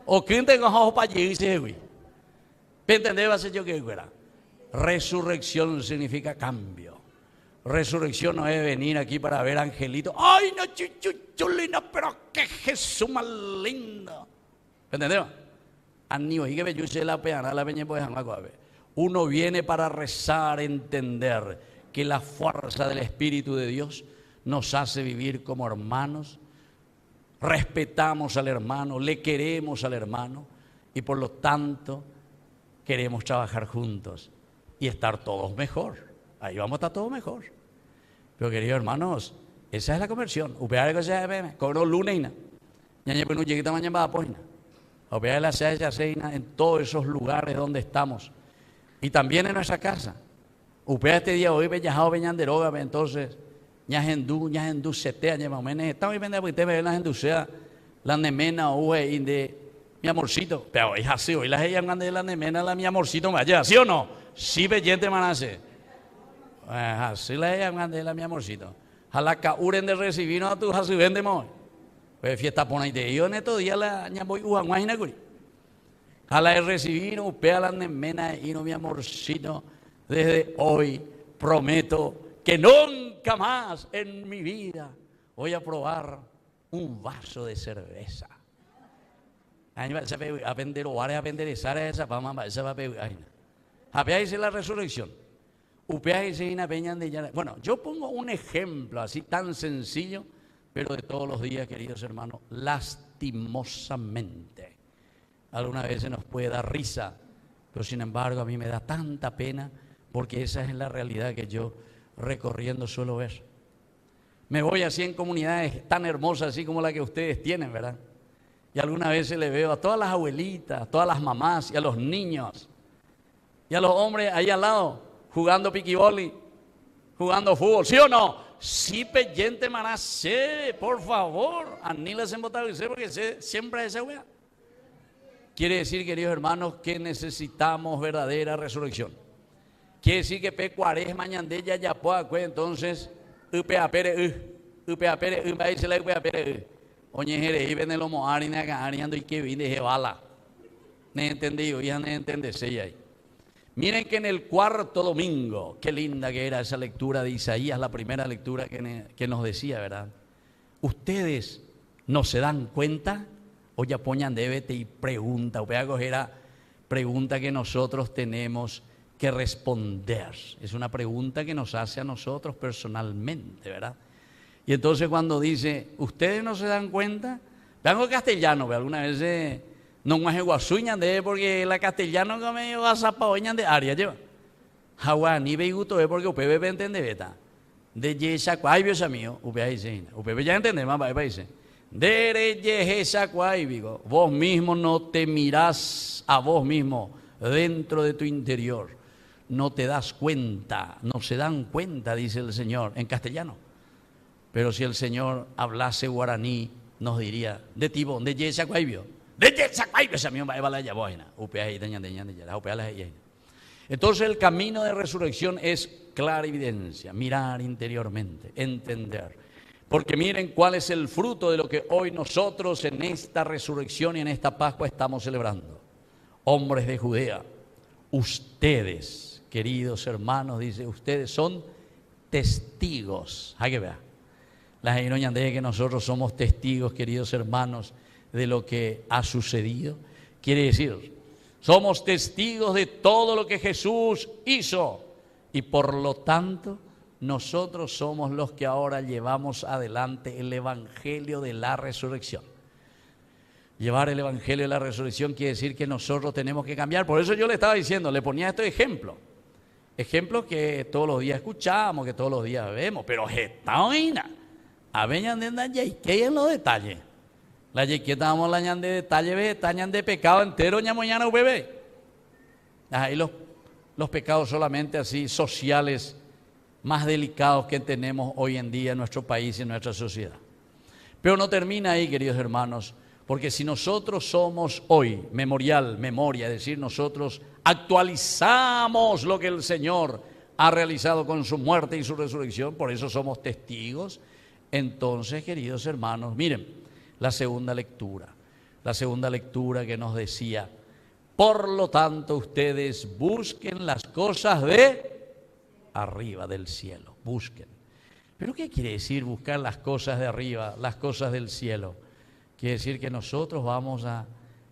O quien tenga ojos para allí, dice, güey. ¿Entendés? Va a ser yo que era. Resurrección significa cambio. Resurrección no es venir aquí para ver angelitos. ¡Ay, no, chulina! Pero qué Jesús más lindo. ¿Entendés? Uno viene para rezar, entender que la fuerza del Espíritu de Dios nos hace vivir como hermanos. Respetamos al hermano, le queremos al hermano y por lo tanto queremos trabajar juntos y estar todos mejor. Ahí vamos a estar todos mejor. Pero queridos hermanos, esa es la conversión. Upear que sea bebé, con los lunes, ya pues no llegué mañana para poina. Upear la sea en todos esos lugares donde estamos y también en nuestra casa. Upear este día hoy bellajado beñanderoga, entonces ñahendú setea más o menos. Estamos hoy vende porque te la hendusea la nemena o de mi amorcito. Pero es así, hoy la ella de la nemena la mi amorcito vaya, ¿sí o no? Sí bellente manace. Así la llaman de la mi amorcito. Jalaka uren de recibirnos a tu hasi vendemos. Pues fiesta pona y te yo en estos días la ñaboy uanguajina curi. Jala de recibir upea la nemena y no mi amorcito. Desde hoy prometo que nunca más en mi vida voy a probar un vaso de cerveza. Ahí va a vender o a vender esa vamos esa va a pedir. Había dice la resurrección. Bueno, yo pongo un ejemplo así tan sencillo, pero de todos los días, queridos hermanos, lastimosamente. Algunas veces nos puede dar risa, pero sin embargo a mí me da tanta pena porque esa es la realidad que yo recorriendo suelo ver. Me voy así en comunidades tan hermosas así como la que ustedes tienen, ¿verdad? Y algunas veces le veo a todas las abuelitas, a todas las mamás y a los niños y a los hombres ahí al lado jugando piquiboli, jugando fútbol, ¿sí o no? Sí, peyente manacé, por favor, anílase en botar porque siempre esa wea. Quiere decir, queridos hermanos, que necesitamos verdadera resurrección. Quiere decir que pe cuaresma ñandella ya pueda, entonces, upea pere, va y se la upea pere. Oye, jere, y ven el homo harina, ariando y que vine de bala. ¿Ne entendido? Ya ne entendese ahí. Miren que en el cuarto domingo, qué linda que era esa lectura de Isaías, la primera lectura que nos decía, ¿verdad? Ustedes no se dan cuenta, o ya poñan débete y pregunta, o era pregunta que nosotros tenemos que responder. Es una pregunta que nos hace a nosotros personalmente, ¿verdad? Y entonces cuando dice, ¿ustedes no se dan cuenta? Vengo castellano, alguna vez no más guasuñan de porque la castellano que me va a zapaoñan de área lleva. Hawani ve gusto porque ustedes entiende beta. De yesa cuai vio mío, ustedes ya entienden más para país. De yesa cuai digo, vos mismo no te mirás a vos mismo dentro de tu interior. No te das cuenta, no se dan cuenta, dice el Señor en castellano. Pero si el Señor hablase guaraní, nos diría, de tipo, de yesa cuaibio, de yesa cuaibio, esa misma va a la yaboina, entonces el camino de resurrección es clara evidencia, mirar interiormente, entender. Porque miren cuál es el fruto de lo que hoy nosotros en esta resurrección y en esta Pascua estamos celebrando. Hombres de Judea, ustedes, queridos hermanos, dice, ustedes son testigos. Hay que ver. Las ironías de que nosotros somos testigos, queridos hermanos, de lo que ha sucedido. Quiere decir, somos testigos de todo lo que Jesús hizo y por lo tanto nosotros somos los que ahora llevamos adelante el Evangelio de la Resurrección. Llevar el Evangelio de la Resurrección quiere decir que nosotros tenemos que cambiar. Por eso yo le estaba diciendo, le ponía estos ejemplos. Ejemplos que todos los días escuchamos, que todos los días vemos, pero esta vaina. A ver, ¿qué en los detalles? La que estábamos la de detalle, tañan de pecado entero, ña mañana bebé. Ahí los pecados solamente así sociales más delicados que tenemos hoy en día en nuestro país y en nuestra sociedad. Pero no termina ahí, queridos hermanos, porque si nosotros somos hoy memoria, es decir, nosotros actualizamos lo que el Señor ha realizado con su muerte y su resurrección, por eso somos testigos. Entonces, queridos hermanos, miren, la segunda lectura que nos decía, por lo tanto, ustedes busquen las cosas de arriba del cielo, busquen. ¿Pero qué quiere decir buscar las cosas de arriba, las cosas del cielo? Quiere decir que nosotros vamos a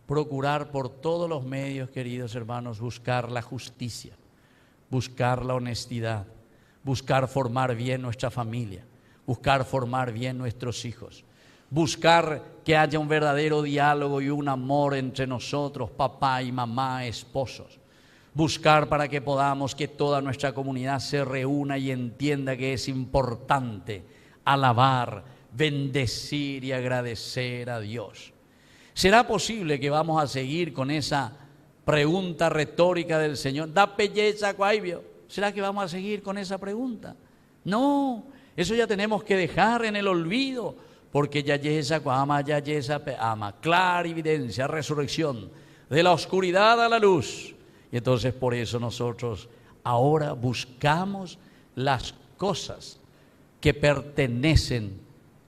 procurar por todos los medios, queridos hermanos, buscar la justicia, buscar la honestidad, buscar formar bien nuestra familia, buscar formar bien nuestros hijos, buscar que haya un verdadero diálogo y un amor entre nosotros, papá y mamá, esposos. Buscar para que podamos que toda nuestra comunidad se reúna y entienda que es importante alabar, bendecir y agradecer a Dios. ¿Será posible que vamos a seguir con esa pregunta retórica del Señor? ¿Da belleza cuaibio? ¿Será que vamos a seguir con esa pregunta? No, eso ya tenemos que dejar en el olvido, porque ya yesa cuama, ya yesa ama, clara evidencia, resurrección, de la oscuridad a la luz. Y entonces por eso nosotros ahora buscamos las cosas que pertenecen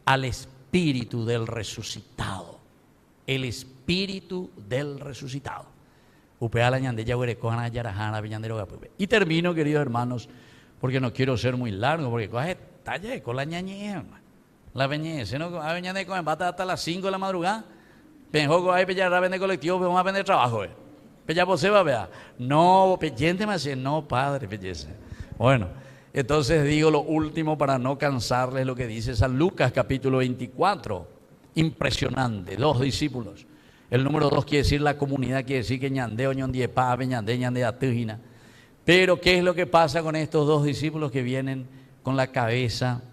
al Espíritu del resucitado. El Espíritu del resucitado. Y termino, queridos hermanos, porque no quiero ser muy largo, porque coge talle con la ñañez, la veñez, no a veñane con empate hasta las 5 de la madrugada. Penjoco ahí pella vende colectivo, pero vamos a vender trabajo, Pella posee va a ver. No, pellente más, no, padre, pellece. Bueno, entonces digo lo último para no cansarles lo que dice San Lucas, capítulo 24. Impresionante, 2 discípulos. El número 2 quiere decir la comunidad, quiere decir que ñandeo, ñondiepa, ñande atujina. Pero ¿qué es lo que pasa con estos 2 discípulos que vienen con la cabeza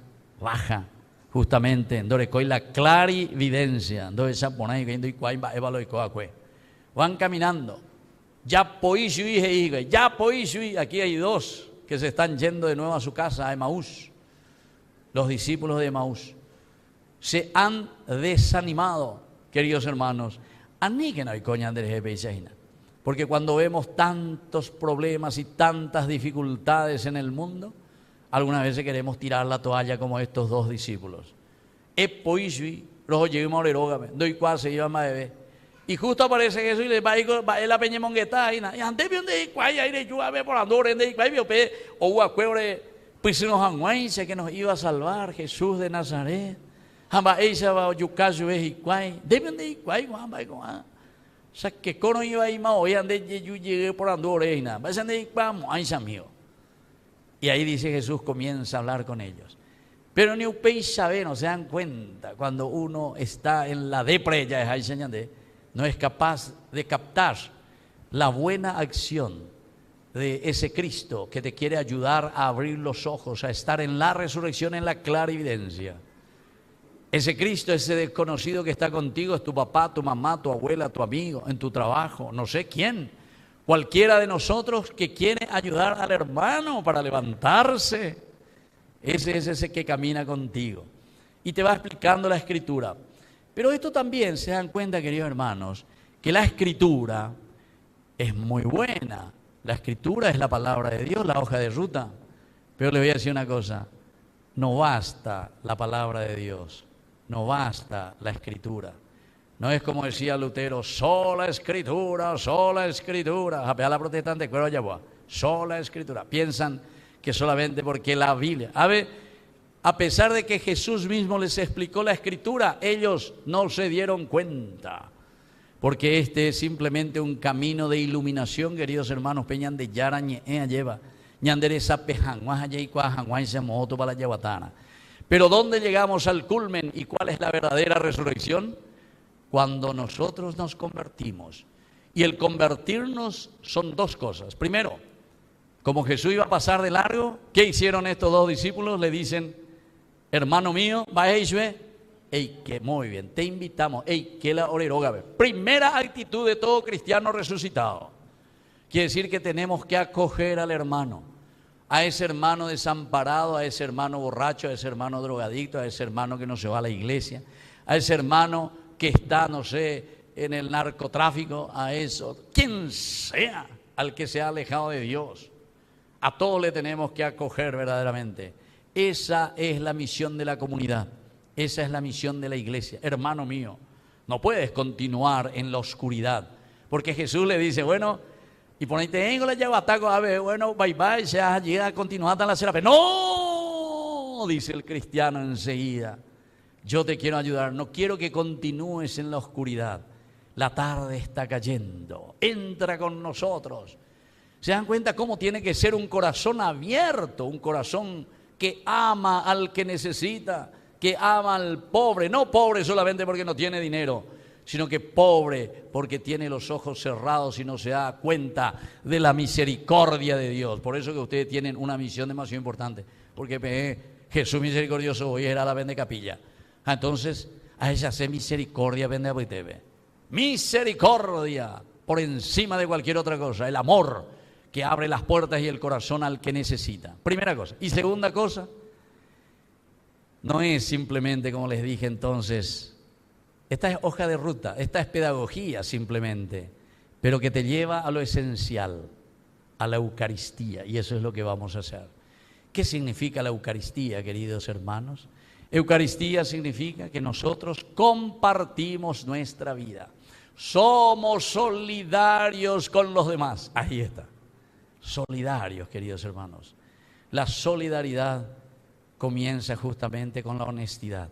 baja? Justamente, Dorecoy la clarividencia, van caminando. Ya aquí hay 2 que se están yendo de nuevo a su casa, a Emaús. Los discípulos de Emaús se han desanimado, queridos hermanos. Porque cuando vemos tantos problemas y tantas dificultades en el mundo, algunas veces queremos tirar la toalla como estos 2 discípulos. Y justo aparece Jesús y le va a la peña mongueta y antes vio de cuay aire llueve por andor de cuay vio pe o acuebre pues nos anguainse que nos iba a salvar Jesús de Nazaret. Hamba ella va yucayo es y cuay deben de cuay guamba y o sea que cono iba a ir más hoy ande llegué por andor y nada vayan de vamos ahí mío. Y ahí dice Jesús comienza a hablar con ellos. Pero ni upei sabe, no se dan cuenta, cuando uno está en la depre, ya es ahí, no es capaz de captar la buena acción de ese Cristo que te quiere ayudar a abrir los ojos, a estar en la resurrección, en la clarividencia. Ese Cristo, ese desconocido que está contigo, es tu papá, tu mamá, tu abuela, tu amigo, en tu trabajo, no sé quién. Cualquiera de nosotros que quiere ayudar al hermano para levantarse. Ese es ese que camina contigo y te va explicando la Escritura. Pero esto también se dan cuenta, queridos hermanos, que la Escritura es muy buena. La Escritura es la palabra de Dios, la hoja de ruta. Pero le voy a decir una cosa, no basta la palabra de Dios, no basta la Escritura. No es como decía Lutero, sola Escritura, sola Escritura. A la protestante, pero ya va, sola Escritura. Piensan que solamente porque la Biblia. A pesar de que Jesús mismo les explicó la Escritura, ellos no se dieron cuenta. Porque este es simplemente un camino de iluminación, queridos hermanos, peñan de yara lleva, ñandereza pejan, guajayay cuajan, guayse moto para la llevatana. Pero ¿dónde llegamos al culmen y cuál es la verdadera resurrección? Cuando nosotros nos convertimos. Y el convertirnos son dos cosas. Primero, como Jesús iba a pasar de largo, ¿qué hicieron estos dos discípulos? Le dicen, hermano mío, ey, que muy bien, te invitamos, ey, que la oreroga. Primera actitud de todo cristiano resucitado. Quiere decir que tenemos que acoger al hermano, a ese hermano desamparado, a ese hermano borracho, a ese hermano drogadicto, a ese hermano que no se va a la iglesia, a ese hermano que está, no sé, en el narcotráfico, a eso, quien sea, al que se ha alejado de Dios. A todos le tenemos que acoger verdaderamente. Esa es la misión de la comunidad. Esa es la misión de la iglesia. Hermano mío, no puedes continuar en la oscuridad. Porque Jesús le dice, bueno, y por ahí tengo la llave ataco, a ver, bueno, bye bye, se ha llegado a continuar hasta la serapé. No, dice el cristiano enseguida. Yo te quiero ayudar, no quiero que continúes en la oscuridad. La tarde está cayendo. Entra con nosotros. ¿Se dan cuenta cómo tiene que ser un corazón abierto? Un corazón que ama al que necesita, que ama al pobre. No pobre solamente porque no tiene dinero, sino que pobre porque tiene los ojos cerrados y no se da cuenta de la misericordia de Dios. Por eso que ustedes tienen una misión demasiado importante. Porque Jesús misericordioso hoy era la vende capilla. Entonces, a ella hace misericordia, vende a Boitebe. Misericordia por encima de cualquier otra cosa. El amor que abre las puertas y el corazón al que necesita. Primera cosa. Y segunda cosa, no es simplemente, como les dije entonces, esta es hoja de ruta, esta es pedagogía simplemente, pero que te lleva a lo esencial, a la Eucaristía, y eso es lo que vamos a hacer. ¿Qué significa la Eucaristía, queridos hermanos? Eucaristía significa que nosotros compartimos nuestra vida, somos solidarios con los demás. Ahí está, solidarios, queridos hermanos. La solidaridad comienza justamente con la honestidad.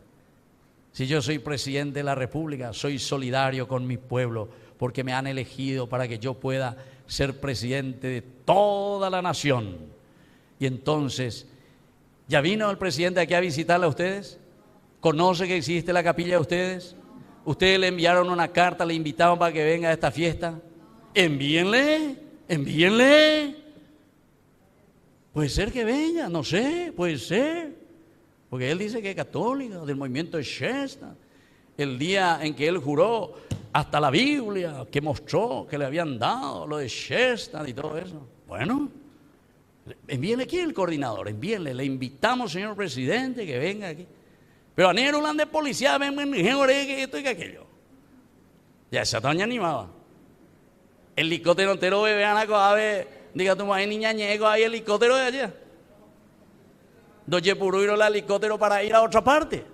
Si yo soy presidente de la República, soy solidario con mi pueblo, porque me han elegido para que yo pueda ser presidente de toda la nación. Y entonces, ¿ya vino el presidente aquí a visitarla a ustedes? ¿Conoce que existe la capilla de ustedes? ¿Ustedes le enviaron una carta, le invitaron para que venga a esta fiesta? Envíenle, envíenle. Puede ser que venga, no sé, puede ser. Porque él dice que es católico, del movimiento de Shesta. El día en que él juró, hasta la Biblia que mostró que le habían dado lo de Shesta y todo eso. Bueno, envíenle aquí el coordinador, envíenle, le invitamos, señor presidente, que venga aquí. Pero a Nerulan de policía, ven, que esto y que aquello. Ya esa toña animaba. El helicóptero entero, vean a ver, diga tu madre, niña ñego, hay helicóptero de allá. Doye Puruiro el helicóptero para ir a otra parte.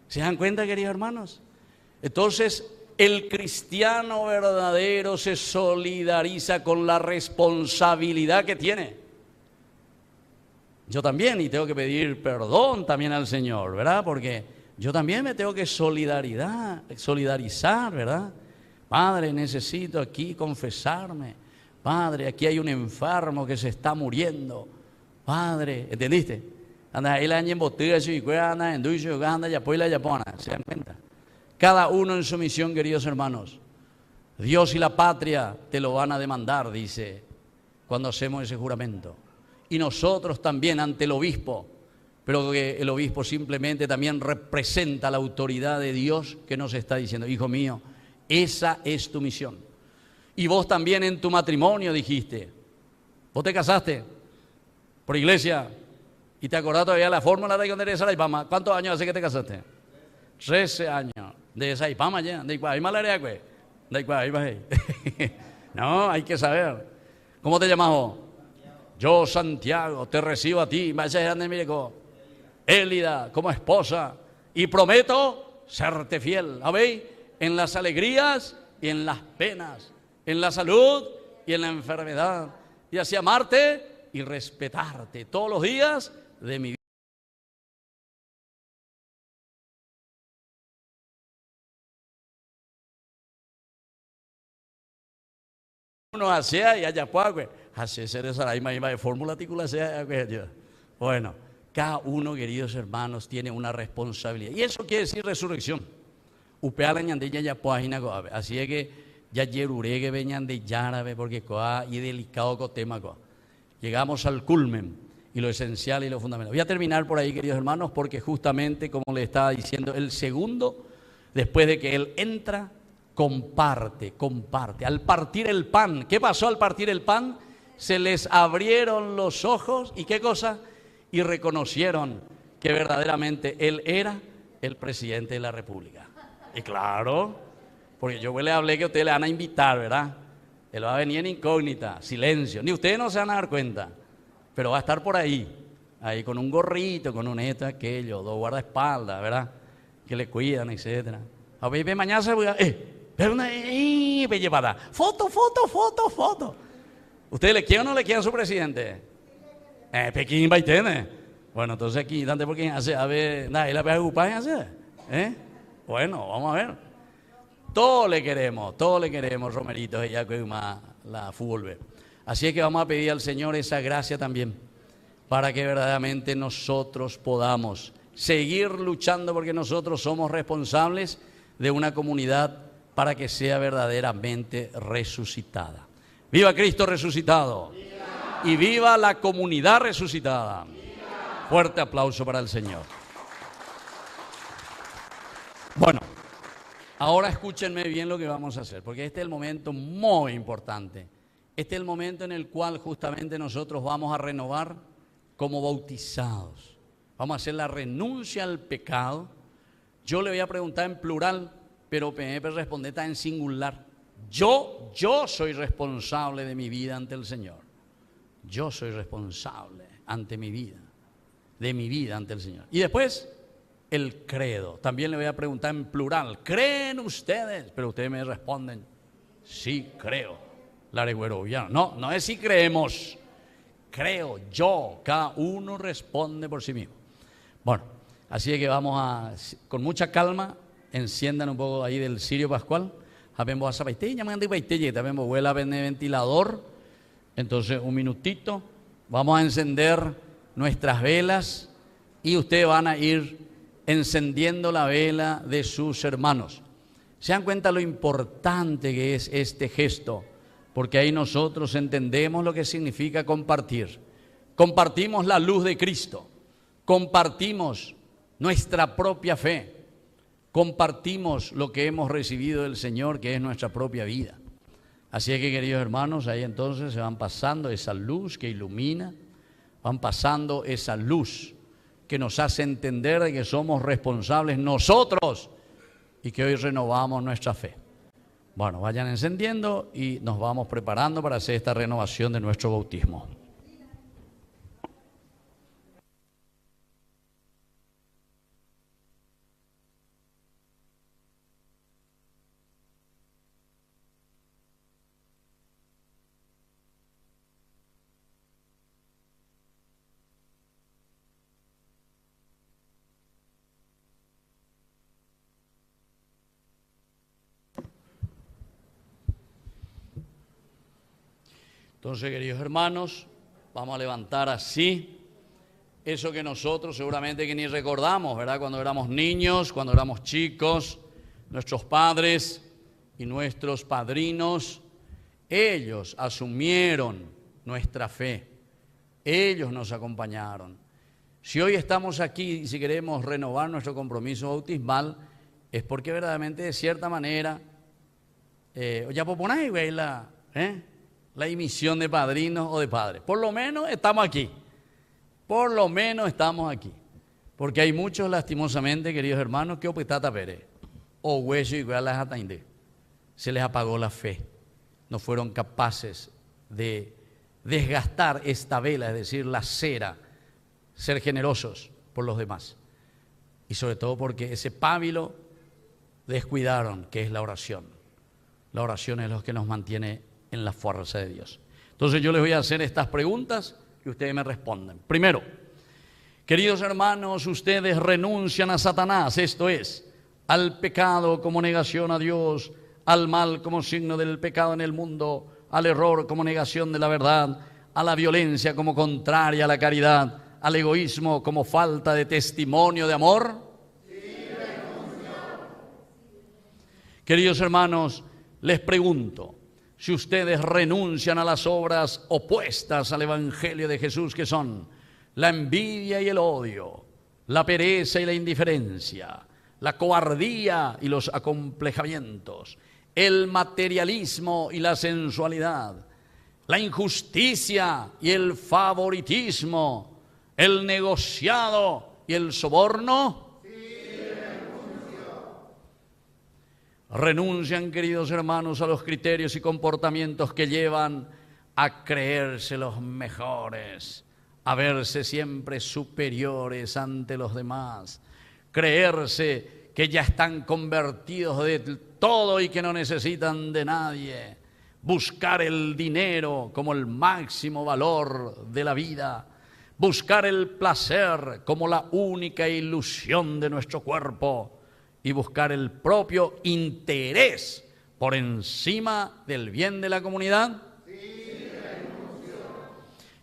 ¿Se dan cuenta, queridos hermanos? Entonces, el cristiano verdadero se solidariza con la responsabilidad que tiene. Yo también, y tengo que pedir perdón también al Señor, ¿verdad? Porque yo también me tengo que solidarizar, ¿verdad? Padre, necesito aquí confesarme. Padre, aquí hay un enfermo que se está muriendo. Padre, ¿entendiste? Anda ahí la botea y cuera, anda en duicho, anda ya pues la yapona, ¿se dan cuenta? Cada uno en su misión, queridos hermanos. Dios y la patria te lo van a demandar, dice, cuando hacemos ese juramento. Y nosotros también ante el obispo, pero que el obispo simplemente también representa la autoridad de Dios que nos está diciendo, hijo mío, esa es tu misión. Y vos también en tu matrimonio dijiste, vos te casaste por iglesia y te acordás todavía la fórmula de cuando eres Saraipama. ¿Cuántos años hace que te casaste? 13 años. De Saraipama ya, de Iguaimalaria, güey. De Iguaimalaria. No, hay que saber. ¿Cómo te llamas vos? Yo, Santiago, te recibo a ti, Élida, como esposa, y prometo serte fiel. ¿Habéis? En las alegrías y en las penas, en la salud y en la enfermedad, y así amarte y respetarte todos los días de mi vida. Uno hacía y allá pues, hace ser esa la misma fórmula articula sea. Bueno, cada uno, queridos hermanos, tiene una responsabilidad. Y eso quiere decir resurrección. Upeala ñandella ya página, así es que ya yeruregue veñan de yárabe porque coa y delicado co tema coa. Llegamos al culmen y lo esencial y lo fundamental. Voy a terminar por ahí, queridos hermanos, porque justamente como le estaba diciendo, el segundo, después de que él entra, comparte. Al partir el pan, ¿qué pasó al partir el pan? Se les abrieron los ojos y ¿qué cosa? Y reconocieron que verdaderamente él era el presidente de la República. Y claro, porque yo le hablé que ustedes le van a invitar, ¿verdad? Él va a venir en incógnita, silencio, ni ustedes no se van a dar cuenta, pero va a estar por ahí con un gorrito, con un esto, aquello, 2 guardaespaldas, ¿verdad? Que le cuidan, etcétera. A ver, mañana se voy a... pero una llevada. Foto. ¿Ustedes le quieren o no le quieren a su presidente? Pekín Baitene. Bueno, entonces aquí, ¿dónde por qué hace? A ver, nada, ¿y la pega ocupar hace? Bueno, vamos a ver. Todo le queremos, Romeritos, ella que la fútbol. Así es que vamos a pedir al Señor esa gracia también, para que verdaderamente nosotros podamos seguir luchando, porque nosotros somos responsables de una comunidad para que sea verdaderamente resucitada. ¡Viva Cristo resucitado! ¡Viva! Y viva la comunidad resucitada. ¡Viva! Fuerte aplauso para el Señor. Bueno, ahora escúchenme bien lo que vamos a hacer, porque este es el momento muy importante. Este es el momento en el cual justamente nosotros vamos a renovar como bautizados. Vamos a hacer la renuncia al pecado. Yo le voy a preguntar en plural, pero PMP responde está en singular. Yo soy responsable de mi vida ante el Señor. Yo soy responsable ante mi vida, de mi vida ante el Señor. Y después, el credo. También le voy a preguntar en plural. ¿Creen ustedes? Pero ustedes me responden, sí creo. No es si creemos. Creo yo. Cada uno responde por sí mismo. Bueno, así es que vamos a, con mucha calma, enciendan un poco ahí del cirio pascual. Habemos a baiteña, también vuela ventilador. Entonces, un minutito. Vamos a encender nuestras velas y ustedes van a ir encendiendo la vela de sus hermanos. ¿Se dan cuenta lo importante que es este gesto? Porque ahí nosotros entendemos lo que significa compartir. Compartimos la luz de Cristo. Compartimos nuestra propia fe. Compartimos lo que hemos recibido del Señor, que es nuestra propia vida. Así es que, queridos hermanos, ahí entonces se van pasando esa luz que ilumina, van pasando esa luz que nos hace entender de que somos responsables nosotros y que hoy renovamos nuestra fe. Bueno, vayan encendiendo y nos vamos preparando para hacer esta renovación de nuestro bautismo. Entonces, queridos hermanos, vamos a levantar así eso que nosotros seguramente que ni recordamos, ¿verdad? Cuando éramos niños, cuando éramos chicos, nuestros padres y nuestros padrinos, ellos asumieron nuestra fe, ellos nos acompañaron. Si hoy estamos aquí y si queremos renovar nuestro compromiso bautismal, es porque verdaderamente de cierta manera, ya proponéis, güey, la dimisión de padrinos o de padres. Por lo menos estamos aquí. Por lo menos estamos aquí. Porque hay muchos, lastimosamente, queridos hermanos, que opetata pere, o hueso y las atainde. Se les apagó la fe. No fueron capaces de desgastar esta vela, es decir, la cera, ser generosos por los demás. Y sobre todo porque ese pábilo descuidaron, que es la oración. La oración es lo que nos mantiene en la fuerza de Dios. Entonces yo les voy a hacer estas preguntas y ustedes me responden. Primero, queridos hermanos, ustedes renuncian a Satanás, esto es, al pecado como negación a Dios, al mal como signo del pecado en el mundo, al error como negación de la verdad, a la violencia como contraria a la caridad, al egoísmo como falta de testimonio de amor. Sí, renuncio. Queridos hermanos, les pregunto, si ustedes renuncian a las obras opuestas al Evangelio de Jesús, que son la envidia y el odio, la pereza y la indiferencia, la cobardía y los acomplejamientos, el materialismo y la sensualidad, la injusticia y el favoritismo, el negociado y el soborno. Sí, renuncian, queridos hermanos, a los criterios y comportamientos que llevan a creerse los mejores, a verse siempre superiores ante los demás, creerse que ya están convertidos de todo y que no necesitan de nadie, buscar el dinero como el máximo valor de la vida, buscar el placer como la única ilusión de nuestro cuerpo y buscar el propio interés por encima del bien de la comunidad. Sí,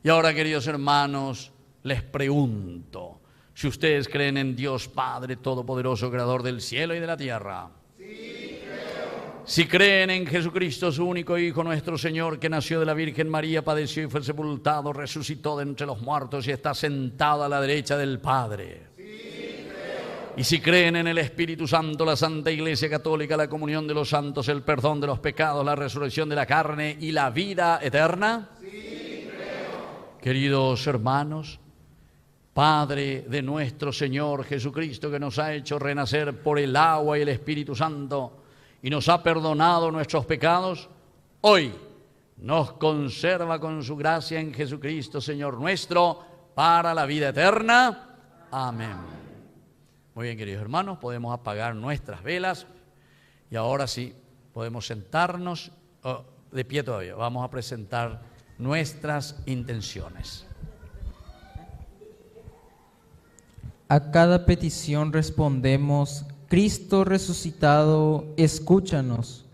y ahora, queridos hermanos, les pregunto, si ustedes creen en Dios Padre Todopoderoso, Creador del cielo y de la tierra. Sí, creo. Si creen en Jesucristo, su único Hijo, nuestro Señor, que nació de la Virgen María, padeció y fue sepultado, resucitó de entre los muertos y está sentado a la derecha del Padre. Sí, creo. Y si creen en el Espíritu Santo, la Santa Iglesia Católica, la comunión de los santos, el perdón de los pecados, la resurrección de la carne y la vida eterna. Sí, creo. Queridos hermanos, Padre de nuestro Señor Jesucristo, que nos ha hecho renacer por el agua y el Espíritu Santo y nos ha perdonado nuestros pecados, hoy nos conserva con su gracia en Jesucristo, Señor nuestro, para la vida eterna. Amén. Muy bien, queridos hermanos, podemos apagar nuestras velas y ahora sí podemos sentarnos de pie todavía. Vamos a presentar nuestras intenciones. A cada petición respondemos: Cristo resucitado, escúchanos.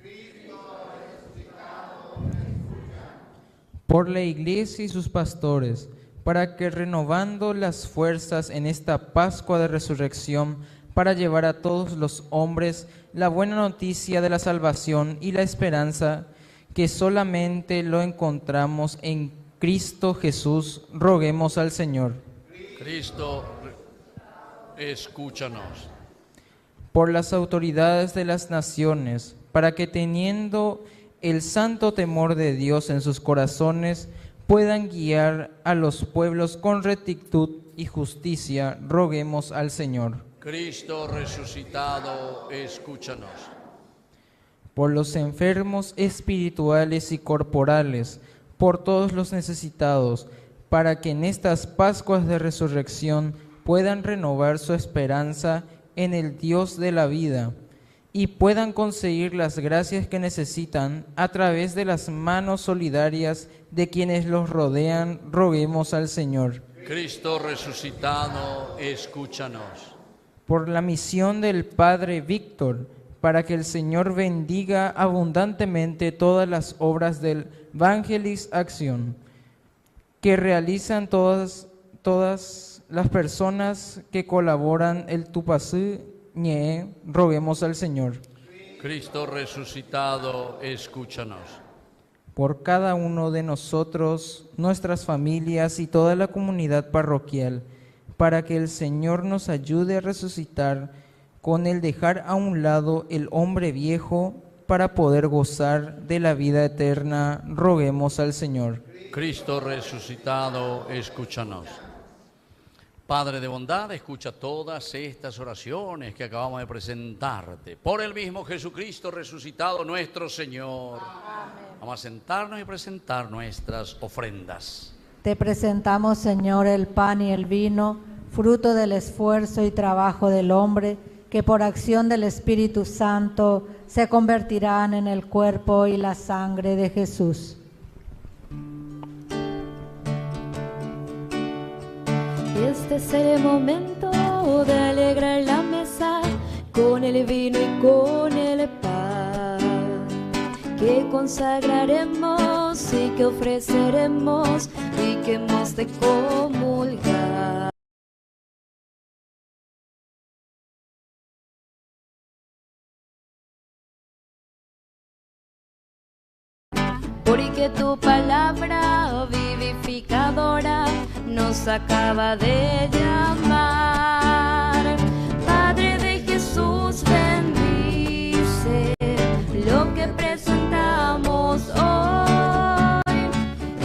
Por la Iglesia y sus pastores, para que renovando las fuerzas en esta Pascua de Resurrección, para llevar a todos los hombres la buena noticia de la salvación y la esperanza, que solamente lo encontramos en Cristo Jesús, roguemos al Señor. Cristo, escúchanos. Por las autoridades de las naciones, para que teniendo el santo temor de Dios en sus corazones, puedan guiar a los pueblos con rectitud y justicia, roguemos al Señor. Cristo resucitado, escúchanos. Por los enfermos espirituales y corporales, por todos los necesitados, para que en estas Pascuas de Resurrección puedan renovar su esperanza en el Dios de la vida y puedan conseguir las gracias que necesitan a través de las manos solidarias de quienes los rodean, roguemos al Señor. Cristo resucitado, escúchanos. Por la misión del Padre Víctor, para que el Señor bendiga abundantemente todas las obras del Evangelis Acción, que realizan todas las personas que colaboran el Tupasú Ñe, roguemos al Señor. Cristo resucitado, escúchanos. Por cada uno de nosotros, nuestras familias y toda la comunidad parroquial, para que el Señor nos ayude a resucitar con el dejar a un lado el hombre viejo para poder gozar de la vida eterna, roguemos al Señor. Cristo resucitado, escúchanos. Padre de bondad, escucha todas estas oraciones que acabamos de presentarte. Por el mismo Jesucristo resucitado, nuestro Señor. Amén. Vamos a sentarnos y presentar nuestras ofrendas. Te presentamos, Señor, el pan y el vino, fruto del esfuerzo y trabajo del hombre, que por acción del Espíritu Santo se convertirán en el cuerpo y la sangre de Jesús. Este es el momento de alegrar la mesa con el vino y con el pan, que consagraremos y que ofreceremos y que hemos de comulgar. Porque tu palabra vivificadora nos acaba de llamar. Padre de Jesús, bendice lo que presentamos hoy,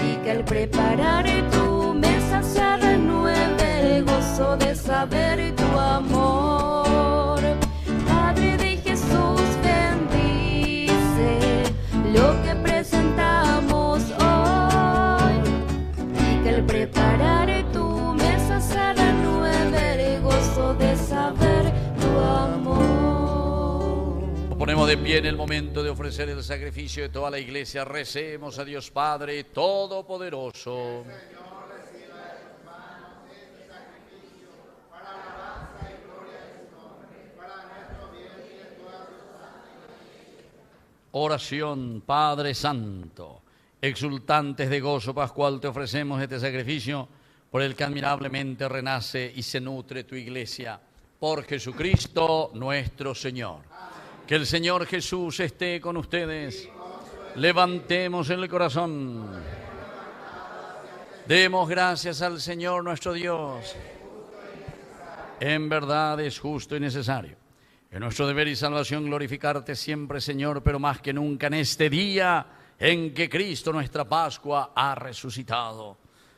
y que al preparar tu mesa se renueve el gozo de saber tu amor. Padre de Jesús, bendice lo que presentamos hoy, y que al preparar tu mesa se renueve el gozo de saber tu amor. Nos ponemos de pie en el momento de ofrecer el sacrificio de toda la iglesia. Recemos a Dios Padre Todopoderoso. Oración. Padre Santo, exultantes de gozo pascual, te ofrecemos este sacrificio por el que admirablemente renace y se nutre tu iglesia. Por Jesucristo nuestro Señor. Que el Señor Jesús esté con ustedes. Levantemos el corazón. Demos gracias al Señor nuestro Dios. En verdad es justo y necesario. Es nuestro deber y salvación glorificarte siempre, Señor, pero más que nunca en este día en que Cristo, nuestra Pascua, ha resucitado.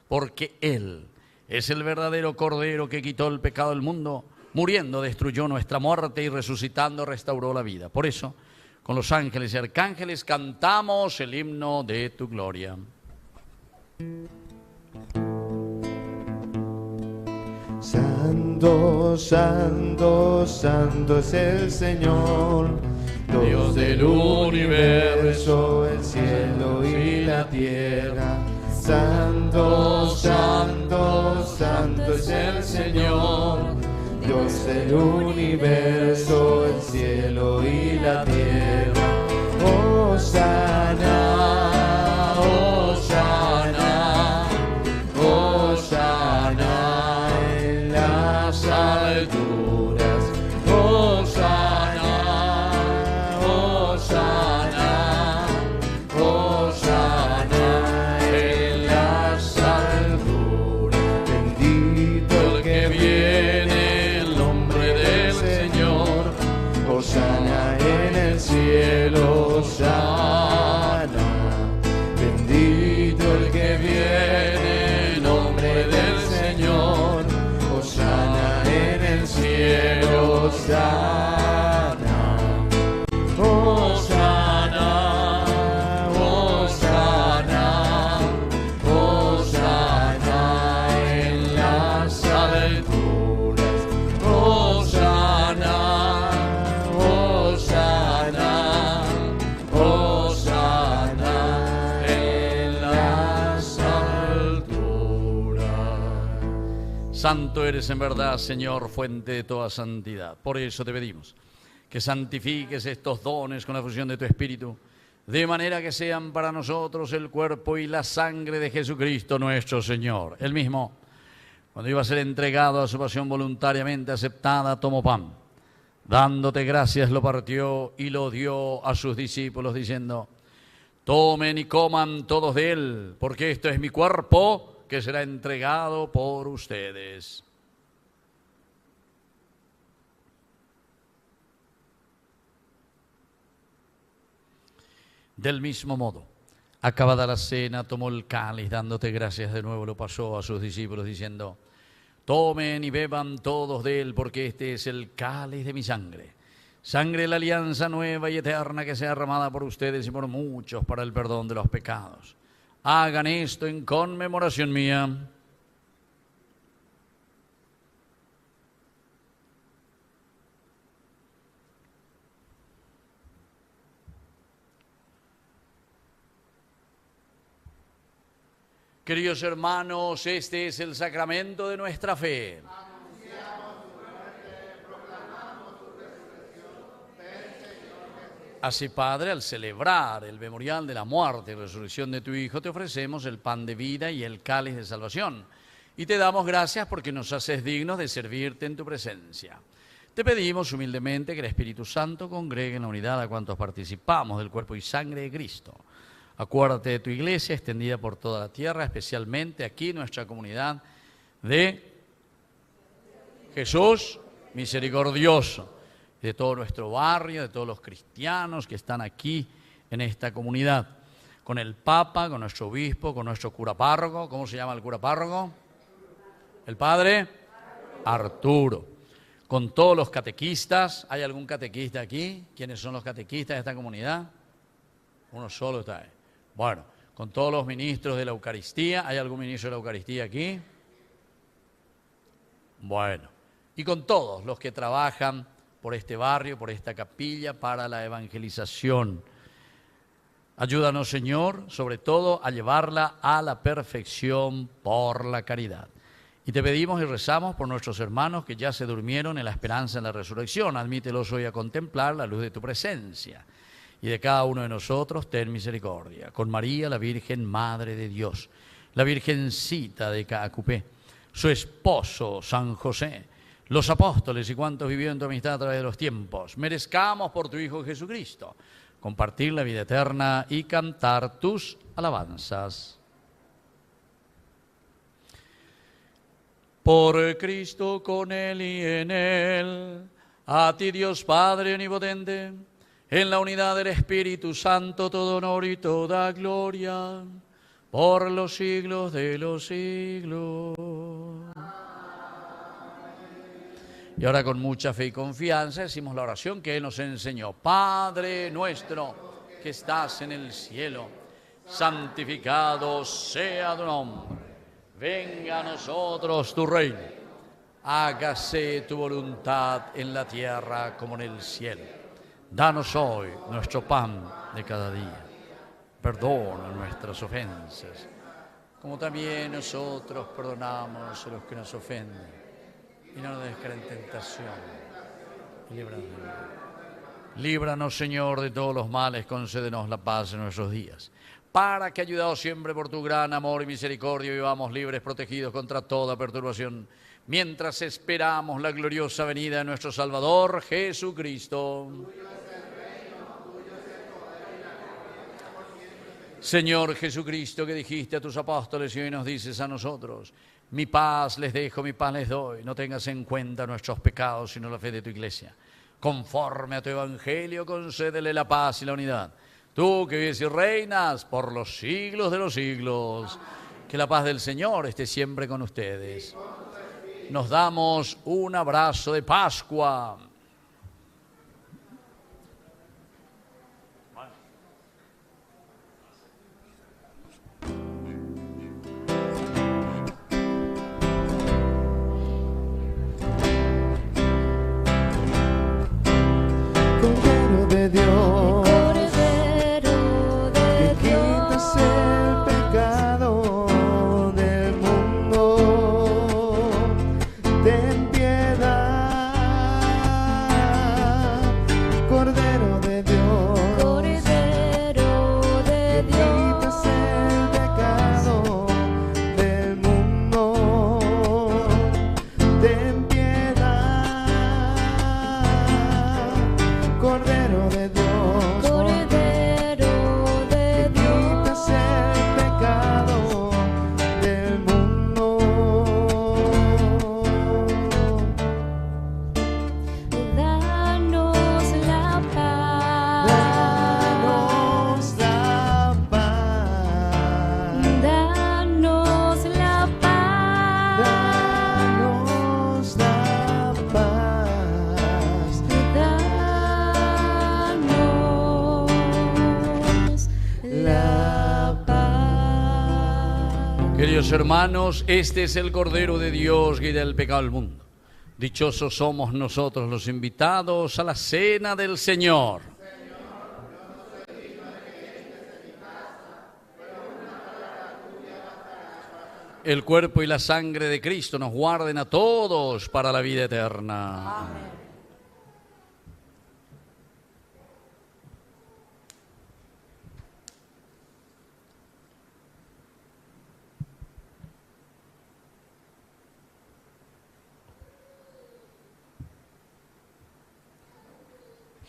Porque Él es el verdadero Cordero que quitó el pecado del mundo, muriendo destruyó nuestra muerte y resucitando restauró la vida. Por eso, con los ángeles y arcángeles cantamos el himno de tu gloria. Santo, santo, santo es el Señor, Dios del universo, el cielo y la tierra. Santo, santo, santo es el Señor, Dios del universo, el cielo y la tierra. Hosana, hosana, hosana en las alturas. Hosana, hosana, hosana en las alturas. Bendito el que viene en nombre del Señor. Hosana en el cielo, hosana. Bendito el que viene en nombre del Señor. Hosana en el cielo, hosana. Hosana, hosana, hosana en las alturas. Hosana, hosana, hosana en las alturas. Santo eres en verdad, Señor, fuente de toda santidad. Por eso te pedimos que santifiques estos dones con la fusión de tu Espíritu, de manera que sean para nosotros el cuerpo y la sangre de Jesucristo nuestro Señor. Él mismo, cuando iba a ser entregado a su pasión voluntariamente aceptada, tomó pan. Dándote gracias, lo partió y lo dio a sus discípulos, diciendo: tomen y coman todos de él, porque esto es mi cuerpo, que será entregado por ustedes. Del mismo modo, acabada la cena, tomó el cáliz, dándote gracias de nuevo, lo pasó a sus discípulos, diciendo: tomen y beban todos de él, porque este es el cáliz de mi sangre, sangre de la alianza nueva y eterna, que sea derramada por ustedes y por muchos para el perdón de los pecados. Hagan esto en conmemoración mía. Queridos hermanos, este es el sacramento de nuestra fe. Así, Padre, al celebrar el memorial de la muerte y resurrección de tu Hijo, te ofrecemos el pan de vida y el cáliz de salvación. Y te damos gracias porque nos haces dignos de servirte en tu presencia. Te pedimos humildemente que el Espíritu Santo congregue en la unidad a cuantos participamos del cuerpo y sangre de Cristo. Acuérdate de tu iglesia extendida por toda la tierra, especialmente aquí nuestra comunidad de Jesús misericordioso, de todo nuestro barrio, de todos los cristianos que están aquí en esta comunidad, con el Papa, con nuestro obispo, con nuestro cura párroco. ¿Cómo se llama el cura párroco? El padre Arturo. Con todos los catequistas. ¿Hay algún catequista aquí? ¿Quiénes son los catequistas de esta comunidad? Uno solo está ahí. Bueno, con todos los ministros de la Eucaristía. ¿Hay algún ministro de la Eucaristía aquí? Bueno, y con todos los que trabajan por este barrio, por esta capilla, para la evangelización. Ayúdanos, Señor, sobre todo a llevarla a la perfección por la caridad. Y te pedimos y rezamos por nuestros hermanos que ya se durmieron en la esperanza en la resurrección. Admítelos hoy a contemplar la luz de tu presencia. Y de cada uno de nosotros ten misericordia. Con María, la Virgen Madre de Dios, la Virgencita de Caacupé, su esposo San José, los apóstoles y cuantos vivieron en tu amistad a través de los tiempos, merezcamos por tu Hijo Jesucristo compartir la vida eterna y cantar tus alabanzas. Por Cristo, con Él y en Él, a ti Dios Padre omnipotente, en la unidad del Espíritu Santo, todo honor y toda gloria, por los siglos de los siglos. Y ahora con mucha fe y confianza decimos la oración que Él nos enseñó. Padre nuestro que estás en el cielo, santificado sea tu nombre. Venga a nosotros tu reino. Hágase tu voluntad en la tierra como en el cielo. Danos hoy nuestro pan de cada día. Perdona nuestras ofensas, como también nosotros perdonamos a los que nos ofenden. Y no nos dejes caer en tentación. Y líbranos del mal. Líbranos, Señor, de todos los males. Concédenos la paz en nuestros días. Para que, ayudados siempre por tu gran amor y misericordia, vivamos libres, protegidos contra toda perturbación, mientras esperamos la gloriosa venida de nuestro Salvador, Jesucristo. Señor Jesucristo, que dijiste a tus apóstoles y hoy nos dices a nosotros: mi paz les dejo, mi paz les doy. No tengas en cuenta nuestros pecados, sino la fe de tu iglesia. Conforme a tu evangelio, concédele la paz y la unidad. Tú que vives y reinas por los siglos de los siglos. Que la paz del Señor esté siempre con ustedes. Nos damos un abrazo de Pascua. Cordero de Dios, Cordero de que quitas el pecado del mundo, ten piedad. Queridos hermanos, este es el Cordero de Dios que quita el pecado del mundo. Dichosos somos nosotros los invitados a la cena del Señor. El cuerpo y la sangre de Cristo nos guarden a todos para la vida eterna. Amén.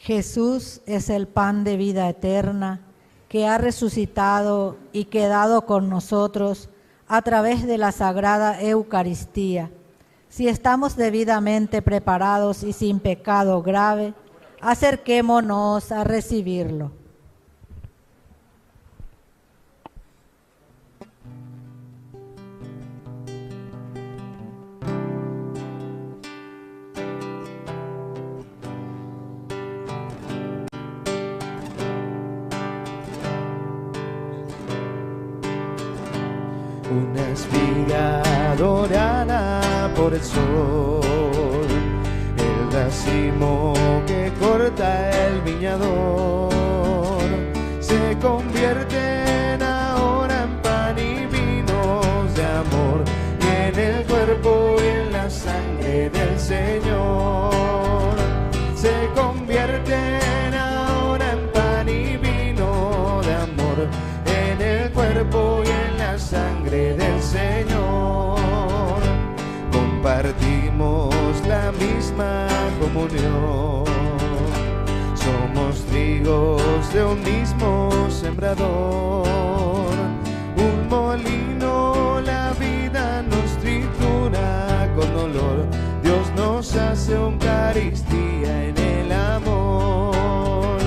Jesús es el pan de vida eterna que ha resucitado y quedado con nosotros a través de la Sagrada Eucaristía. Si estamos debidamente preparados y sin pecado grave, acerquémonos a recibirlo. Una espiga dorada por el sol, el racimo que corta el viñador, se convierten ahora en pan y vinos de amor, y en el cuerpo y en la sangre del Señor. Se convierten ahora en pan y vino de amor, en el cuerpo y en la sangre del Señor. Compartimos la misma comunión, somos trigos de un mismo sembrador. Un molino la vida nos tritura con dolor, Dios nos hace Eucaristía en el amor.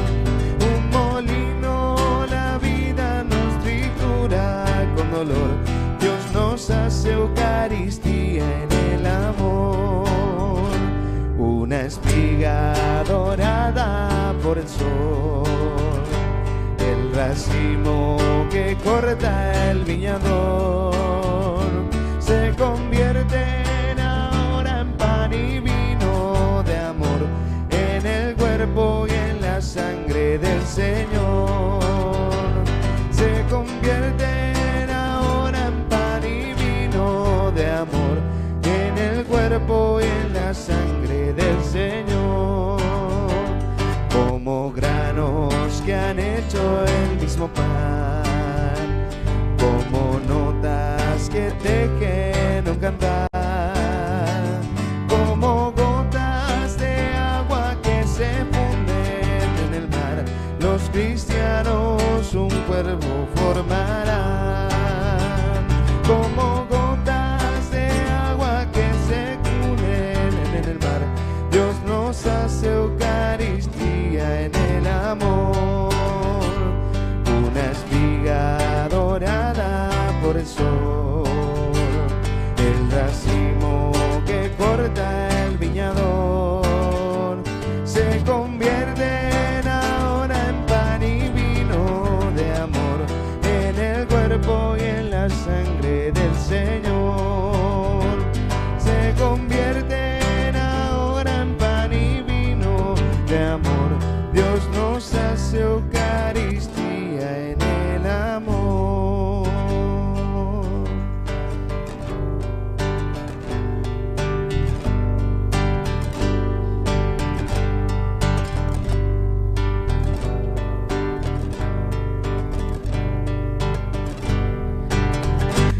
Un molino la vida nos tritura con dolor, Dios nos hace Eucaristía en el amor. Una espiga dorada por el sol, el racimo que corta el viñador, se convierten ahora en pan y vino de amor, en el cuerpo y en la sangre del Señor. Se convierten ahora en pan y vino de amor, en el cuerpo y en la sangre del Señor. Como granos que han hecho el mismo pan, como notas que tejen un cantar, como gotas de agua que se funden en el mar, los cristianos un cuerpo formarán. Como gotas de agua que se funden en el mar, Dios nos hace Eucaristía en el amor. Una espiga dorada por el sol, el racimo que corta el viñador, se convierten ahora en pan y vino de amor, en el cuerpo y en la sangre del Señor. Se convierten ahora en pan y vino de amor, Dios nos hace Eucaristía en el amor.